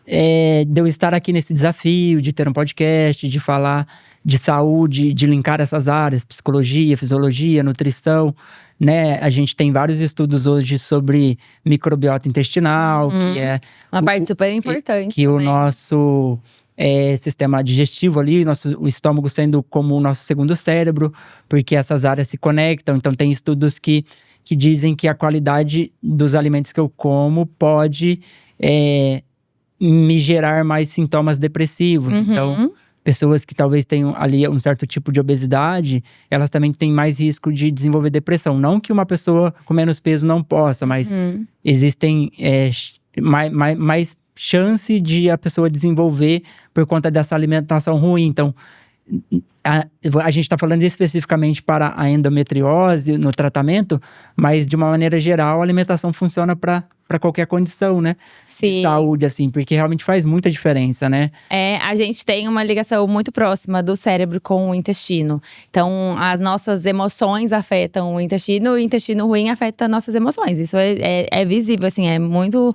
de eu estar aqui nesse desafio, de ter um podcast, de falar de saúde, de linkar essas áreas, psicologia, fisiologia, nutrição, né? A gente tem vários estudos hoje sobre microbiota intestinal, que é… uma parte super importante que também. O nosso… sistema digestivo ali, o estômago sendo como o nosso segundo cérebro, porque essas áreas se conectam. Então tem estudos que dizem que a qualidade dos alimentos que eu como pode me gerar mais sintomas depressivos. Então, pessoas que talvez tenham ali um certo tipo de obesidade, elas também têm mais risco de desenvolver depressão. Não que uma pessoa com menos peso não possa, mas existem mais chance de a pessoa desenvolver por conta dessa alimentação ruim. Então, a gente está falando especificamente para a endometriose no tratamento, mas de uma maneira geral, a alimentação funciona para qualquer condição, né? Sim. De saúde, assim, porque realmente faz muita diferença, né? A gente tem uma ligação muito próxima do cérebro com o intestino. Então, as nossas emoções afetam o intestino e o intestino ruim afeta nossas emoções. Isso é visível, assim, é muito…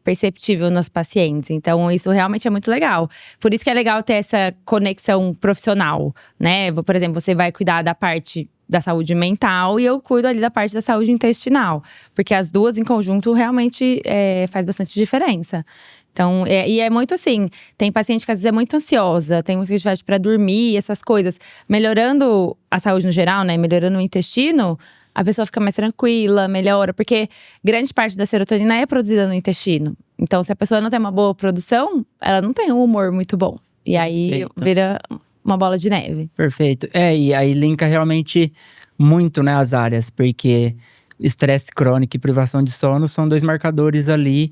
perceptível nos pacientes. Então, isso realmente é muito legal. Por isso que é legal ter essa conexão profissional, né? Por exemplo, você vai cuidar da parte da saúde mental e eu cuido ali da parte da saúde intestinal. Porque as duas em conjunto realmente faz bastante diferença. Então, e é muito assim, tem paciente que às vezes é muito ansiosa, tem muita dificuldade para dormir, essas coisas. Melhorando a saúde no geral, né? Melhorando o intestino, a pessoa fica mais tranquila, melhora. Porque grande parte da serotonina é produzida no intestino. Então, se a pessoa não tem uma boa produção, ela não tem um humor muito bom. E aí vira uma bola de neve. Perfeito. E aí linka realmente muito, né, as áreas. Porque estresse crônico e privação de sono são dois marcadores ali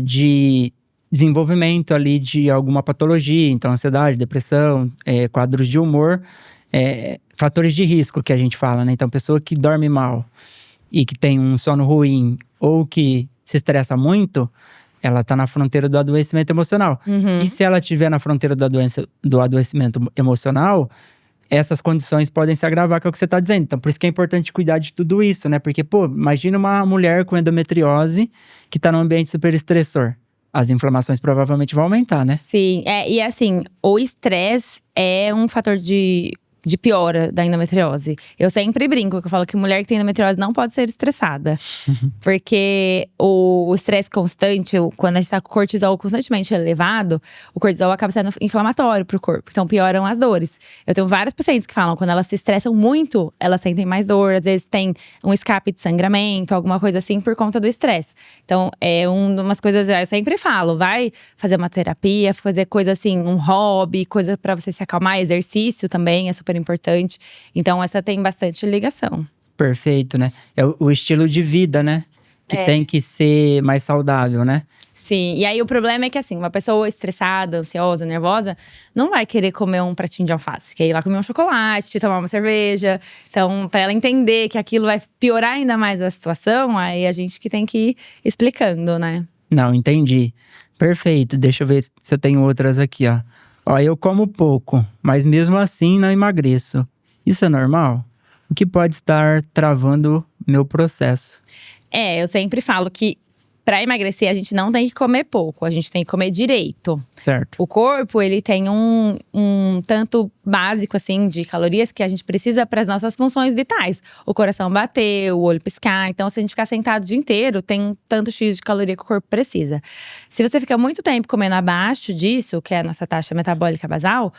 de desenvolvimento ali de alguma patologia. Então, ansiedade, depressão, quadros de humor. Fatores de risco que a gente fala, né? Então, pessoa que dorme mal e que tem um sono ruim ou que se estressa muito, ela tá na fronteira do adoecimento emocional. E se ela estiver na fronteira do adoecimento emocional, essas condições podem se agravar, que é o que você tá dizendo. Então, por isso que é importante cuidar de tudo isso, né? Porque, imagina uma mulher com endometriose que tá num ambiente super estressor. As inflamações provavelmente vão aumentar, né? Sim, e assim, o estresse é um fator de piora da endometriose. Eu sempre brinco, que eu falo que mulher que tem endometriose não pode ser estressada. Porque o estresse constante, quando a gente tá com o cortisol constantemente elevado, o cortisol acaba sendo inflamatório pro corpo. Então pioram as dores. Eu tenho várias pacientes que falam, quando elas se estressam muito, elas sentem mais dor. Às vezes tem um escape de sangramento, alguma coisa assim, por conta do estresse. Então, umas coisas, eu sempre falo, vai fazer uma terapia, fazer coisa assim, um hobby, coisa pra você se acalmar, exercício também é super importante. Então, essa tem bastante ligação. Perfeito, né? É o estilo de vida, né? Que tem que ser mais saudável, né? Sim, e aí o problema é que assim, uma pessoa estressada, ansiosa, nervosa, não vai querer comer um pratinho de alface. Quer ir lá comer um chocolate, tomar uma cerveja. Então, pra ela entender que aquilo vai piorar ainda mais a situação, aí a gente que tem que ir explicando, né? Não, entendi. Perfeito. Deixa eu ver se eu tenho outras aqui, ó. Ó, eu como pouco, mas mesmo assim não emagreço. Isso é normal? O que pode estar travando meu processo? Eu sempre falo que pra emagrecer a gente não tem que comer pouco, a gente tem que comer direito. Certo. O corpo, ele tem um tanto básico, assim, de calorias que a gente precisa para as nossas funções vitais. O coração bater, o olho piscar. Então, se a gente ficar sentado o dia inteiro, tem um tanto X de caloria que o corpo precisa. Se você fica muito tempo comendo abaixo disso, que é a nossa taxa metabólica basal,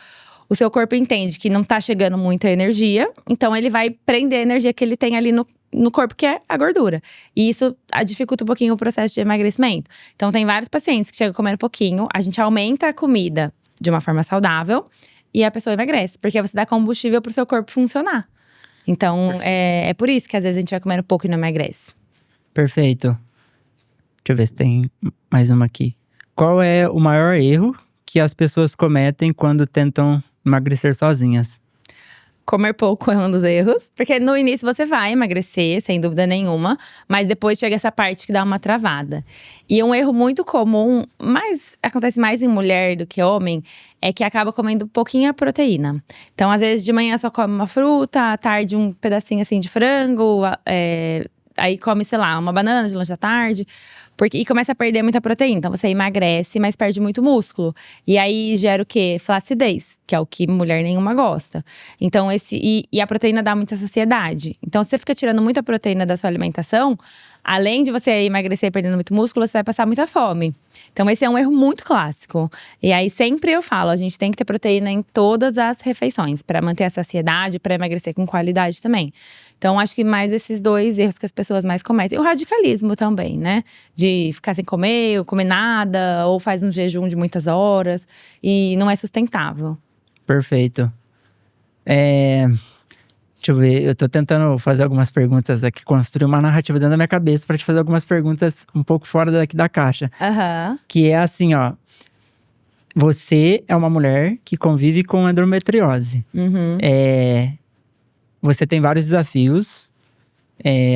o seu corpo entende que não tá chegando muita energia. Então, ele vai prender a energia que ele tem ali no corpo, que é a gordura. E isso dificulta um pouquinho o processo de emagrecimento. Então, tem vários pacientes que chegam comendo pouquinho. A gente aumenta a comida de uma forma saudável e a pessoa emagrece. Porque você dá combustível pro seu corpo funcionar. Então, é por isso que às vezes a gente vai comendo pouco e não emagrece. Perfeito. Deixa eu ver se tem mais uma aqui. Qual é o maior erro que as pessoas cometem quando tentam emagrecer sozinhas? Comer pouco é um dos erros. Porque no início você vai emagrecer, sem dúvida nenhuma. Mas depois chega essa parte que dá uma travada. E um erro muito comum, mas acontece mais em mulher do que homem, é que acaba comendo pouquinha proteína. Então, às vezes, de manhã só come uma fruta, à tarde um pedacinho assim de frango. Aí come, sei lá, uma banana de lanche da tarde. E começa a perder muita proteína. Então você emagrece, mas perde muito músculo. E aí gera o quê? Flacidez, que é o que mulher nenhuma gosta. Então e a proteína dá muita saciedade. Então se você fica tirando muita proteína da sua alimentação, além de você emagrecer perdendo muito músculo, você vai passar muita fome. Então esse é um erro muito clássico. E aí sempre eu falo, a gente tem que ter proteína em todas as refeições, para manter a saciedade, para emagrecer com qualidade também. Então acho que mais esses dois erros que as pessoas mais cometem. E o radicalismo também, né? De ficar sem comer, ou comer nada, ou faz um jejum de muitas horas. E não é sustentável. Perfeito. Deixa eu ver, eu tô tentando fazer algumas perguntas aqui, construir uma narrativa dentro da minha cabeça pra te fazer algumas perguntas um pouco fora daqui da caixa. Que é assim, ó. Você é uma mulher que convive com endometriose. Você tem vários desafios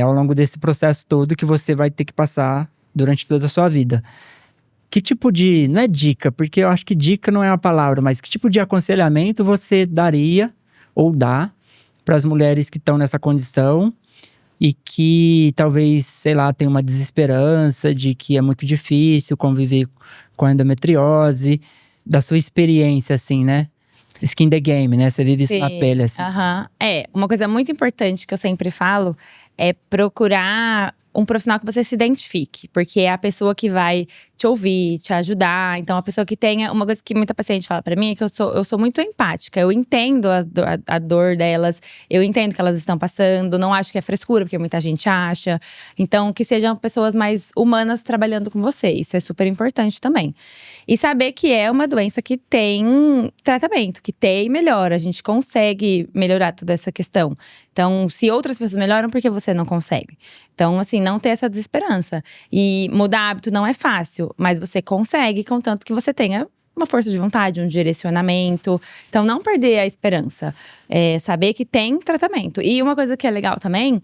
ao longo desse processo todo que você vai ter que passar durante toda a sua vida. Que tipo de… Não é dica, porque eu acho que dica não é a palavra, mas que tipo de aconselhamento você daria ou dá para as mulheres que estão nessa condição e que talvez, sei lá, tenham uma desesperança de que é muito difícil conviver com a endometriose, da sua experiência, assim, né? Skin the game, né? Você vive isso na pele, assim. Uma coisa muito importante que eu sempre falo é procurar um profissional que você se identifique. Porque é a pessoa que vai te ouvir, te ajudar. Então, a pessoa que tenha… Uma coisa que muita paciente fala pra mim é que eu sou muito empática. Eu entendo a dor delas. Eu entendo que elas estão passando. Não acho que é frescura, porque muita gente acha. Então, que sejam pessoas mais humanas trabalhando com você. Isso é super importante também. E saber que é uma doença que tem tratamento, que tem e melhora. A gente consegue melhorar toda essa questão. Então, se outras pessoas melhoram, por que você não consegue? Então, assim, não ter essa desesperança. E mudar hábito não é fácil, mas você consegue, contanto que você tenha uma força de vontade, um direcionamento. Então, não perder a esperança. Saber que tem tratamento. E uma coisa que é legal também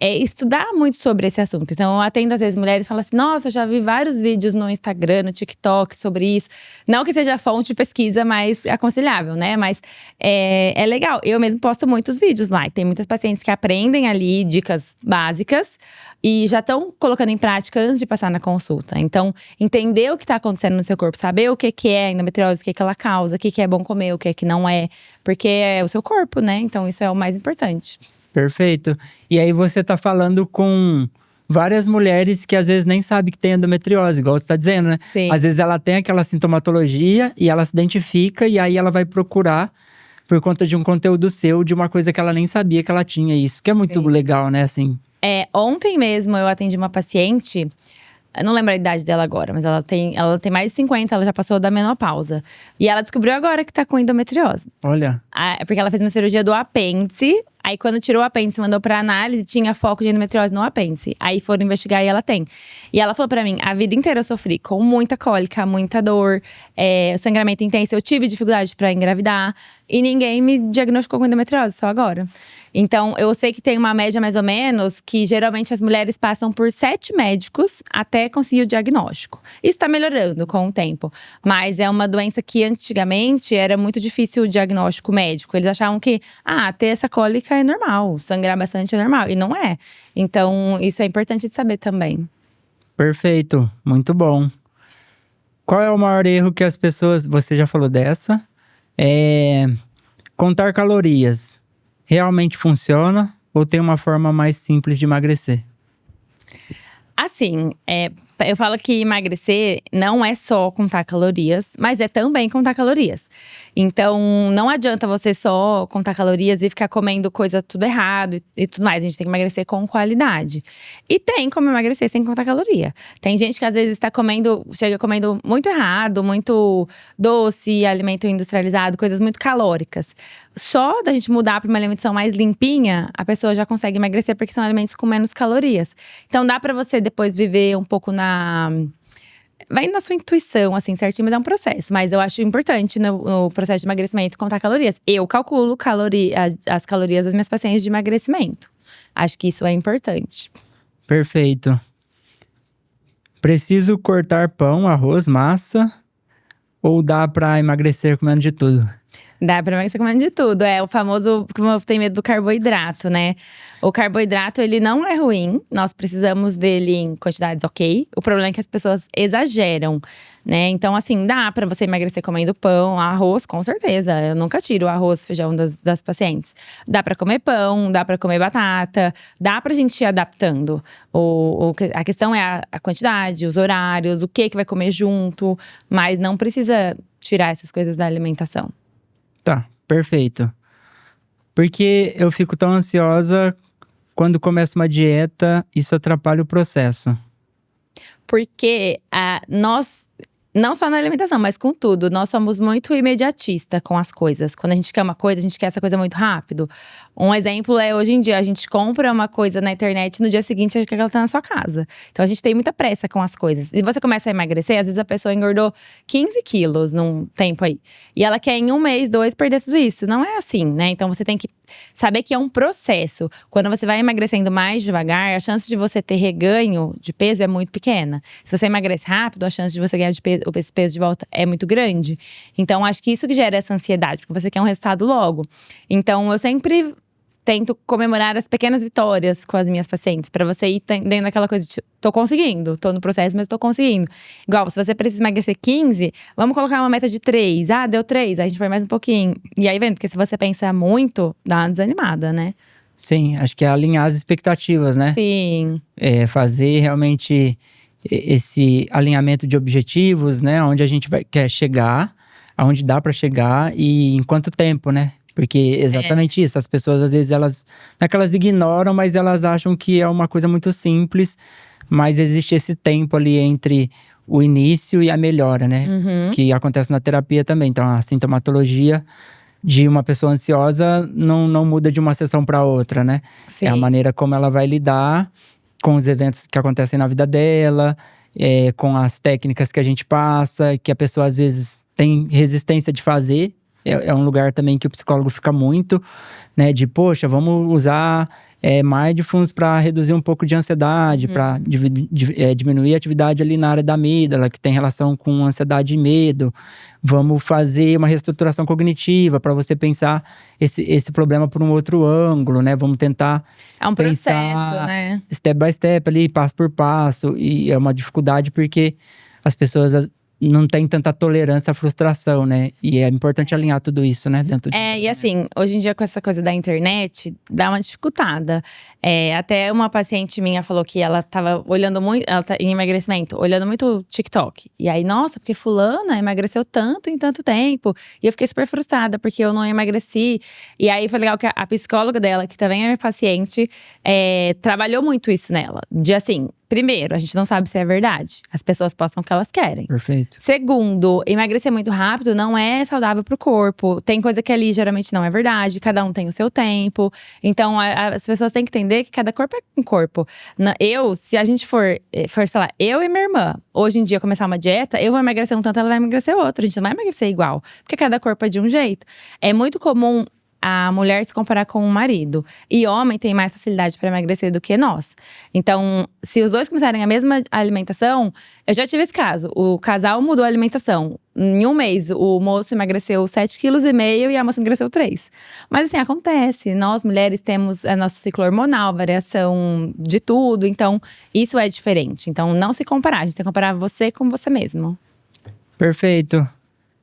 é estudar muito sobre esse assunto. Então, eu atendo às vezes mulheres que falam assim: nossa, já vi vários vídeos no Instagram, no TikTok sobre isso. Não que seja fonte de pesquisa mais aconselhável, né? Mas é legal. Eu mesmo posto muitos vídeos lá. E tem muitas pacientes que aprendem ali dicas básicas e já estão colocando em prática antes de passar na consulta. Então, entender o que está acontecendo no seu corpo, saber o que é a endometriose, o que ela causa, o que é bom comer, o que não é. Porque é o seu corpo, né? Então, isso é o mais importante. Perfeito. E aí você tá falando com várias mulheres que às vezes nem sabem que tem endometriose, igual você tá dizendo, né? Sim. Às vezes ela tem aquela sintomatologia e ela se identifica e aí ela vai procurar por conta de um conteúdo seu, de uma coisa que ela nem sabia que ela tinha. Isso que é muito legal, né? Assim. Ontem mesmo eu atendi uma paciente… Eu não lembro a idade dela agora, mas ela tem mais de 50, ela já passou da menopausa. E ela descobriu agora que tá com endometriose. Olha. Porque ela fez uma cirurgia do apêndice. Aí quando tirou o apêndice, mandou pra análise, tinha foco de endometriose no apêndice. Aí foram investigar e ela tem. E ela falou pra mim, a vida inteira eu sofri com muita cólica, muita dor, sangramento intenso. Eu tive dificuldade pra engravidar. E ninguém me diagnosticou com endometriose, só agora. Então, eu sei que tem uma média mais ou menos, que geralmente as mulheres passam por 7 médicos até conseguir o diagnóstico. Isso tá melhorando com o tempo. Mas é uma doença que antigamente era muito difícil o diagnóstico médico. Eles achavam que, ter essa cólica é normal, sangrar bastante é normal. E não é. Então, isso é importante de saber também. Perfeito, muito bom. Qual é o maior erro que as pessoas… Você já falou dessa. Contar calorias. Realmente funciona ou tem uma forma mais simples de emagrecer? Assim, eu falo que emagrecer não é só contar calorias, mas é também contar calorias. Então, não adianta você só contar calorias e ficar comendo coisa tudo errado e tudo mais. A gente tem que emagrecer com qualidade. E tem como emagrecer sem contar caloria. Tem gente que às vezes chega comendo muito errado, muito doce, alimento industrializado, coisas muito calóricas. Só da gente mudar para uma alimentação mais limpinha, a pessoa já consegue emagrecer, porque são alimentos com menos calorias. Então dá para você depois viver um pouco vai na sua intuição, assim, certinho, mas é um processo. Mas eu acho importante no processo de emagrecimento contar calorias. Eu calculo as calorias das minhas pacientes de emagrecimento. Acho que isso é importante. Perfeito. Preciso cortar pão, arroz, massa? Ou dá pra emagrecer comendo de tudo? Dá pra emagrecer comendo de tudo. É o famoso, como eu tenho medo do carboidrato, né? O carboidrato, ele não é ruim. Nós precisamos dele em quantidades ok. O problema é que as pessoas exageram, né? Então, assim, dá pra você emagrecer comendo pão, arroz, com certeza. Eu nunca tiro o arroz, feijão das pacientes. Dá pra comer pão, dá pra comer batata. Dá pra gente ir adaptando. A questão é a quantidade, os horários, o que vai comer junto. Mas não precisa tirar essas coisas da alimentação. Tá, perfeito. Porque eu fico tão ansiosa quando começo uma dieta, isso atrapalha o processo. Porque nós, não só na alimentação, mas com tudo, nós somos muito imediatista com as coisas. Quando a gente quer uma coisa, a gente quer essa coisa muito rápido. Um exemplo é, hoje em dia, a gente compra uma coisa na internet, no dia seguinte a gente quer que ela tá na sua casa. Então a gente tem muita pressa com as coisas. E você começa a emagrecer, às vezes a pessoa engordou 15 quilos num tempo aí. E ela quer em 1 mês, 2, perder tudo isso. Não é assim, né? Então você tem que saber que é um processo. Quando você vai emagrecendo mais devagar, a chance de você ter reganho de peso é muito pequena. Se você emagrece rápido, a chance de você ganhar esse peso de volta é muito grande. Então, acho que isso que gera essa ansiedade, porque você quer um resultado logo. Então, eu sempre tento comemorar as pequenas vitórias com as minhas pacientes, pra você ir dentro daquela coisa de tô conseguindo, tô no processo, mas tô conseguindo. Igual, se você precisa emagrecer 15, vamos colocar uma meta de 3. Deu 3, aí a gente vai mais um pouquinho. E aí, vendo, porque se você pensa muito, dá uma desanimada, né? Sim, acho que é alinhar as expectativas, né? Sim. Fazer realmente esse alinhamento de objetivos, né? Onde a gente quer chegar, aonde dá pra chegar e em quanto tempo, né? Porque exatamente isso, as pessoas às vezes não é que elas ignoram, mas elas acham que é uma coisa muito simples, mas existe esse tempo ali entre o início e a melhora, né? Uhum. Que acontece na terapia também. Então a sintomatologia de uma pessoa ansiosa não muda de uma sessão para outra, né? Sim. É a maneira como ela vai lidar com os eventos que acontecem na vida dela, com as técnicas que a gente passa, que a pessoa às vezes tem resistência de fazer. É um lugar também que o psicólogo fica muito, né? De, poxa, vamos usar mindfulness para reduzir um pouco de ansiedade, para diminuir a atividade ali na área da amígdala, que tem relação com ansiedade e medo. Vamos fazer uma reestruturação cognitiva para você pensar esse problema por um outro ângulo, né? Vamos tentar É um processo, pensar né? Step by step ali, passo por passo. E é uma dificuldade porque as pessoas não tem tanta tolerância à frustração, né? E é importante alinhar tudo isso, né? E assim, hoje em dia com essa coisa da internet, dá uma dificultada. Até uma paciente minha falou que ela tava olhando muito, ela tá em emagrecimento, olhando muito TikTok. E aí, nossa, porque fulana emagreceu tanto em tanto tempo. E eu fiquei super frustrada, porque eu não emagreci. E aí foi legal que a psicóloga dela, que também é minha paciente, trabalhou muito isso nela. De assim, primeiro, a gente não sabe se é verdade. As pessoas postam o que elas querem. Perfeito. Perfeito. Segundo, emagrecer muito rápido não é saudável pro corpo. Tem coisa que ali geralmente não é verdade, cada um tem o seu tempo. Então, as pessoas têm que entender que cada corpo é um corpo. Se a gente for, sei lá, eu e minha irmã, hoje em dia começar uma dieta, eu vou emagrecer um tanto, ela vai emagrecer outro. A gente não vai emagrecer igual, porque cada corpo é de um jeito. É muito comum a mulher se comparar com o marido. E homem tem mais facilidade para emagrecer do que nós. Então, se os dois começarem a mesma alimentação… Eu já tive esse caso. O casal mudou a alimentação. Em um mês, o moço emagreceu 7,5 kg e a moça emagreceu 3. Mas assim, acontece. Nós, mulheres, temos nosso ciclo hormonal, variação de tudo. Então, isso é diferente. Então, não se comparar. A gente tem que comparar você com você mesmo. Perfeito.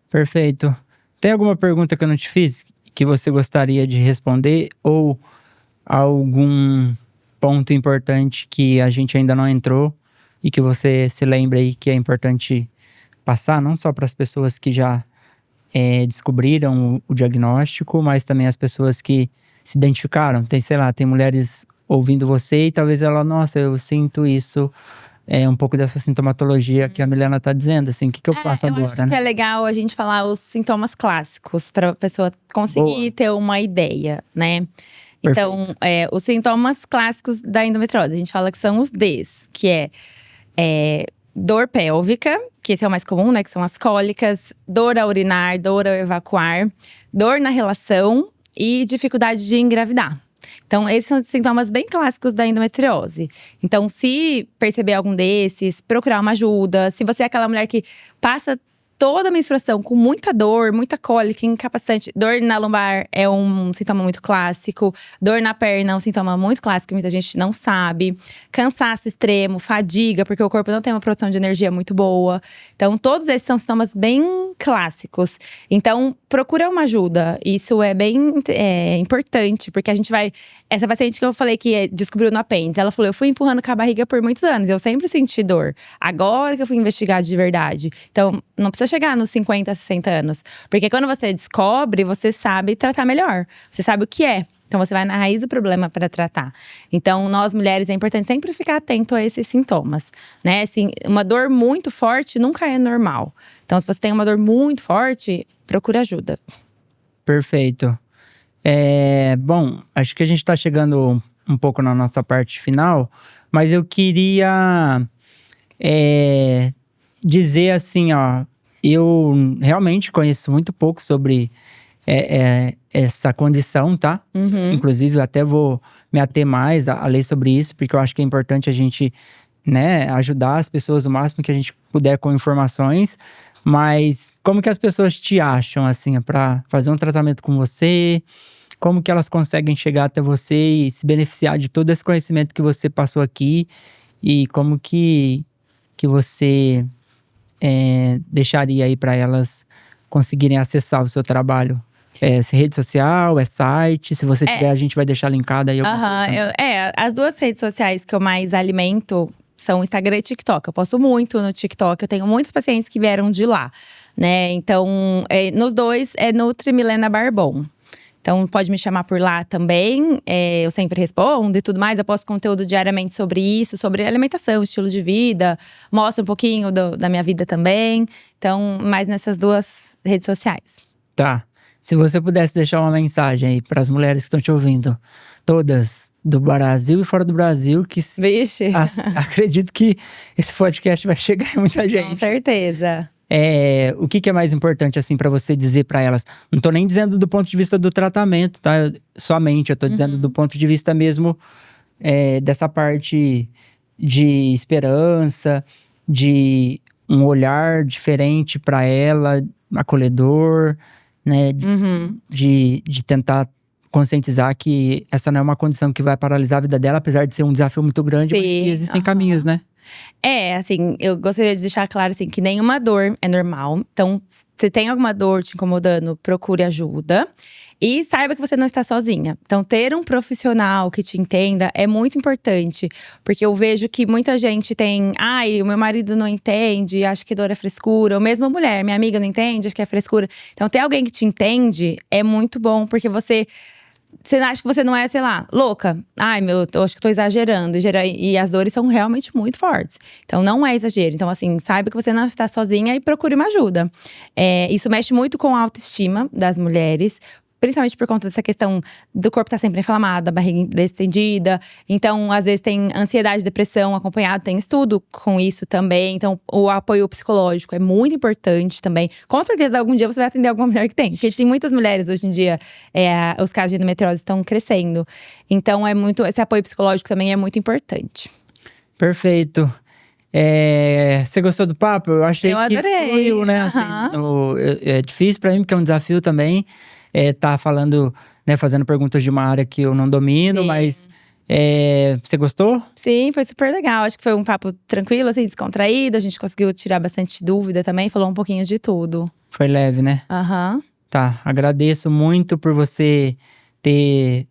Perfeito. Tem alguma pergunta que eu não te fiz que você gostaria de responder? Ou algum ponto importante que a gente ainda não entrou e que você se lembra aí que é importante passar, não só para as pessoas que já descobriram o diagnóstico, mas também as pessoas que se identificaram. Tem, sei lá, tem mulheres ouvindo você e talvez ela, nossa, eu sinto isso, um pouco dessa sintomatologia que a Milena tá dizendo, assim, o que eu faço agora, Eu acho que é legal a gente falar os sintomas clássicos, para a pessoa conseguir ter uma ideia, né? Então, os sintomas clássicos da endometriose, a gente fala que são os Ds, que é dor pélvica, que esse é o mais comum, né? Que são as cólicas, dor ao urinar, dor ao evacuar, dor na relação e dificuldade de engravidar. Então, esses são os sintomas bem clássicos da endometriose. Então, se perceber algum desses, procurar uma ajuda. Se você é aquela mulher que passa toda a menstruação com muita dor, muita cólica, incapacitante. Dor na lombar é um sintoma muito clássico. Dor na perna é um sintoma muito clássico que muita gente não sabe. Cansaço extremo, fadiga, porque o corpo não tem uma produção de energia muito boa. Então, todos esses são sintomas bem clássicos. Então, procura uma ajuda. Isso é bem importante, porque a gente vai… Essa paciente que eu falei que descobriu no apêndice, ela falou, eu fui empurrando com a barriga por muitos anos. Eu sempre senti dor. Agora que eu fui investigar de verdade. Então, não precisa chegar nos 50, 60 anos. Porque quando você descobre, você sabe tratar melhor. Você sabe o que é. Então, você vai na raiz do problema para tratar. Então, nós mulheres, é importante sempre ficar atento a esses sintomas, né? Assim, uma dor muito forte nunca é normal. Então, se você tem uma dor muito forte, procura ajuda. Perfeito. Bom, acho que a gente está chegando um pouco na nossa parte final. Mas eu queria dizer assim, ó… Eu realmente conheço muito pouco sobre essa condição, tá? Uhum. Inclusive, eu até vou me ater mais a ler sobre isso, porque eu acho que é importante a gente, né, ajudar as pessoas o máximo que a gente puder com informações. Mas como que as pessoas te acham, assim, para fazer um tratamento com você? Como que elas conseguem chegar até você e se beneficiar de todo esse conhecimento que você passou aqui? E como que você… deixaria aí para elas conseguirem acessar o seu trabalho? Rede social, site? Se você tiver, a gente vai deixar linkado aí alguma coisa. As duas redes sociais que eu mais alimento são Instagram e TikTok. Eu posto muito no TikTok, eu tenho muitos pacientes que vieram de lá, né? Então, nos dois é Nutri Milena Barbon. Então, pode me chamar por lá também. Eu sempre respondo e tudo mais. Eu posto conteúdo diariamente sobre isso, sobre alimentação, estilo de vida. Mostro um pouquinho da minha vida também. Então, mais nessas duas redes sociais. Tá. Se você pudesse deixar uma mensagem aí para as mulheres que estão te ouvindo, todas do Brasil e fora do Brasil, que Vixe. Acredito que esse podcast vai chegar em muita gente. Com certeza. O que é mais importante, assim, para você dizer para elas? Não tô nem dizendo do ponto de vista do tratamento, tá? Eu tô dizendo do ponto de vista mesmo dessa parte de esperança, de um olhar diferente para ela, acolhedor, né? De tentar conscientizar que essa não é uma condição que vai paralisar a vida dela, apesar de ser um desafio muito grande, mas que existem caminhos, né? Assim, eu gostaria de deixar claro, assim, que nenhuma dor é normal. Então, se tem alguma dor te incomodando, procure ajuda. E saiba que você não está sozinha. Então, ter um profissional que te entenda é muito importante. Porque eu vejo que muita gente tem… Ai, o meu marido não entende, acha que dor é frescura. Ou mesmo a mulher, minha amiga não entende, acha que é frescura. Então, ter alguém que te entende é muito bom. Porque você… você acha que você não é, sei lá, louca. Ai, eu acho que tô exagerando. E as dores são realmente muito fortes. Então, não é exagero. Então, assim, saiba que você não está sozinha e procure uma ajuda. Isso mexe muito com a autoestima das mulheres. Principalmente por conta dessa questão do corpo estar sempre inflamado, a barriga distendida. Então, às vezes tem ansiedade, depressão acompanhado. Tem estudo com isso também. Então, o apoio psicológico é muito importante também. Com certeza, algum dia você vai atender alguma mulher que tem. Porque tem muitas mulheres hoje em dia, os casos de endometriose estão crescendo. Então, esse apoio psicológico também é muito importante. Perfeito. Você gostou do papo? Eu achei que fluiu, né? Assim, é difícil pra mim, porque é um desafio também. Tá falando, né, fazendo perguntas de uma área que eu não domino, sim. Mas você gostou? Sim, foi super legal. Acho que foi um papo tranquilo, assim, descontraído. A gente conseguiu tirar bastante dúvida também, falou um pouquinho de tudo. Foi leve, né? Tá, agradeço muito por você ter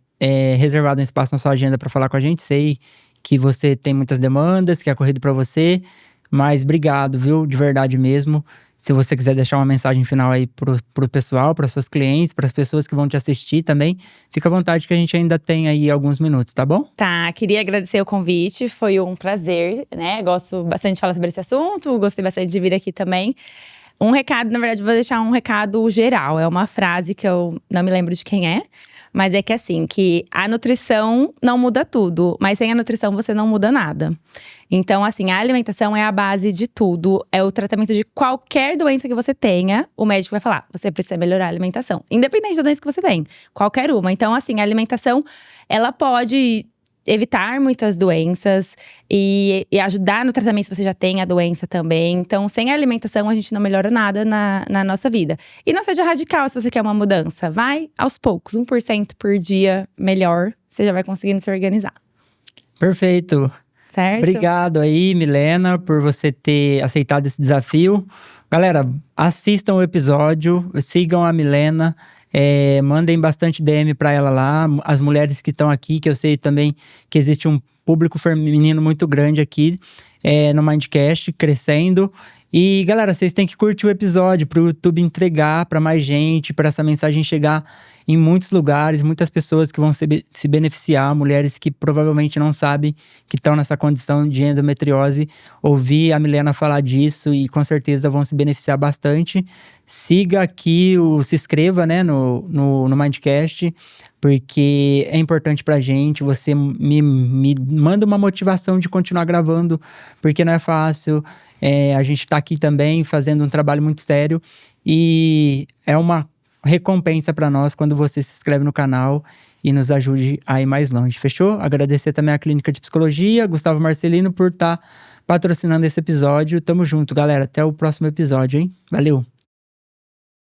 reservado um espaço na sua agenda para falar com a gente. Sei que você tem muitas demandas, que é corrido para você, mas obrigado, viu? De verdade mesmo. Se você quiser deixar uma mensagem final aí pro pessoal, para suas clientes, para as pessoas que vão te assistir também, fica à vontade que a gente ainda tem aí alguns minutos, tá bom? Tá, queria agradecer o convite, foi um prazer, né? Gosto bastante de falar sobre esse assunto, gostei bastante de vir aqui também. Um recado, na verdade, vou deixar um recado geral. É uma frase que eu não me lembro de quem é. Mas é que assim, que a nutrição não muda tudo. Mas sem a nutrição você não muda nada. Então assim, a alimentação é a base de tudo. É o tratamento de qualquer doença que você tenha. O médico vai falar, você precisa melhorar a alimentação. Independente da doença que você tem, qualquer uma. Então assim, a alimentação, ela pode evitar muitas doenças e ajudar no tratamento se você já tem a doença também. Então, sem a alimentação, a gente não melhora nada na nossa vida. E não seja radical se você quer uma mudança. Vai aos poucos, 1% por dia melhor. Você já vai conseguindo se organizar. Perfeito. Certo? Obrigado aí, Milena, por você ter aceitado esse desafio. Galera, assistam o episódio, sigam a Milena. Mandem bastante DM pra ela lá. As mulheres que estão aqui, que eu sei também que existe um público feminino muito grande aqui no Mindcast, crescendo. E galera, vocês têm que curtir o episódio pro YouTube entregar pra mais gente, pra essa mensagem chegar em muitos lugares, muitas pessoas que vão se beneficiar, mulheres que provavelmente não sabem que estão nessa condição de endometriose, ouvir a Milena falar disso e com certeza vão se beneficiar bastante. Siga aqui, se inscreva, né, no Mindcast, porque é importante pra gente. Você me manda uma motivação de continuar gravando, porque não é fácil. A gente tá aqui também fazendo um trabalho muito sério e é uma recompensa para nós quando você se inscreve no canal e nos ajude a ir mais longe, fechou? Agradecer também à Clínica de Psicologia, Gustavo Marcelino, por estar patrocinando esse episódio. Tamo junto, galera. Até o próximo episódio, hein? Valeu!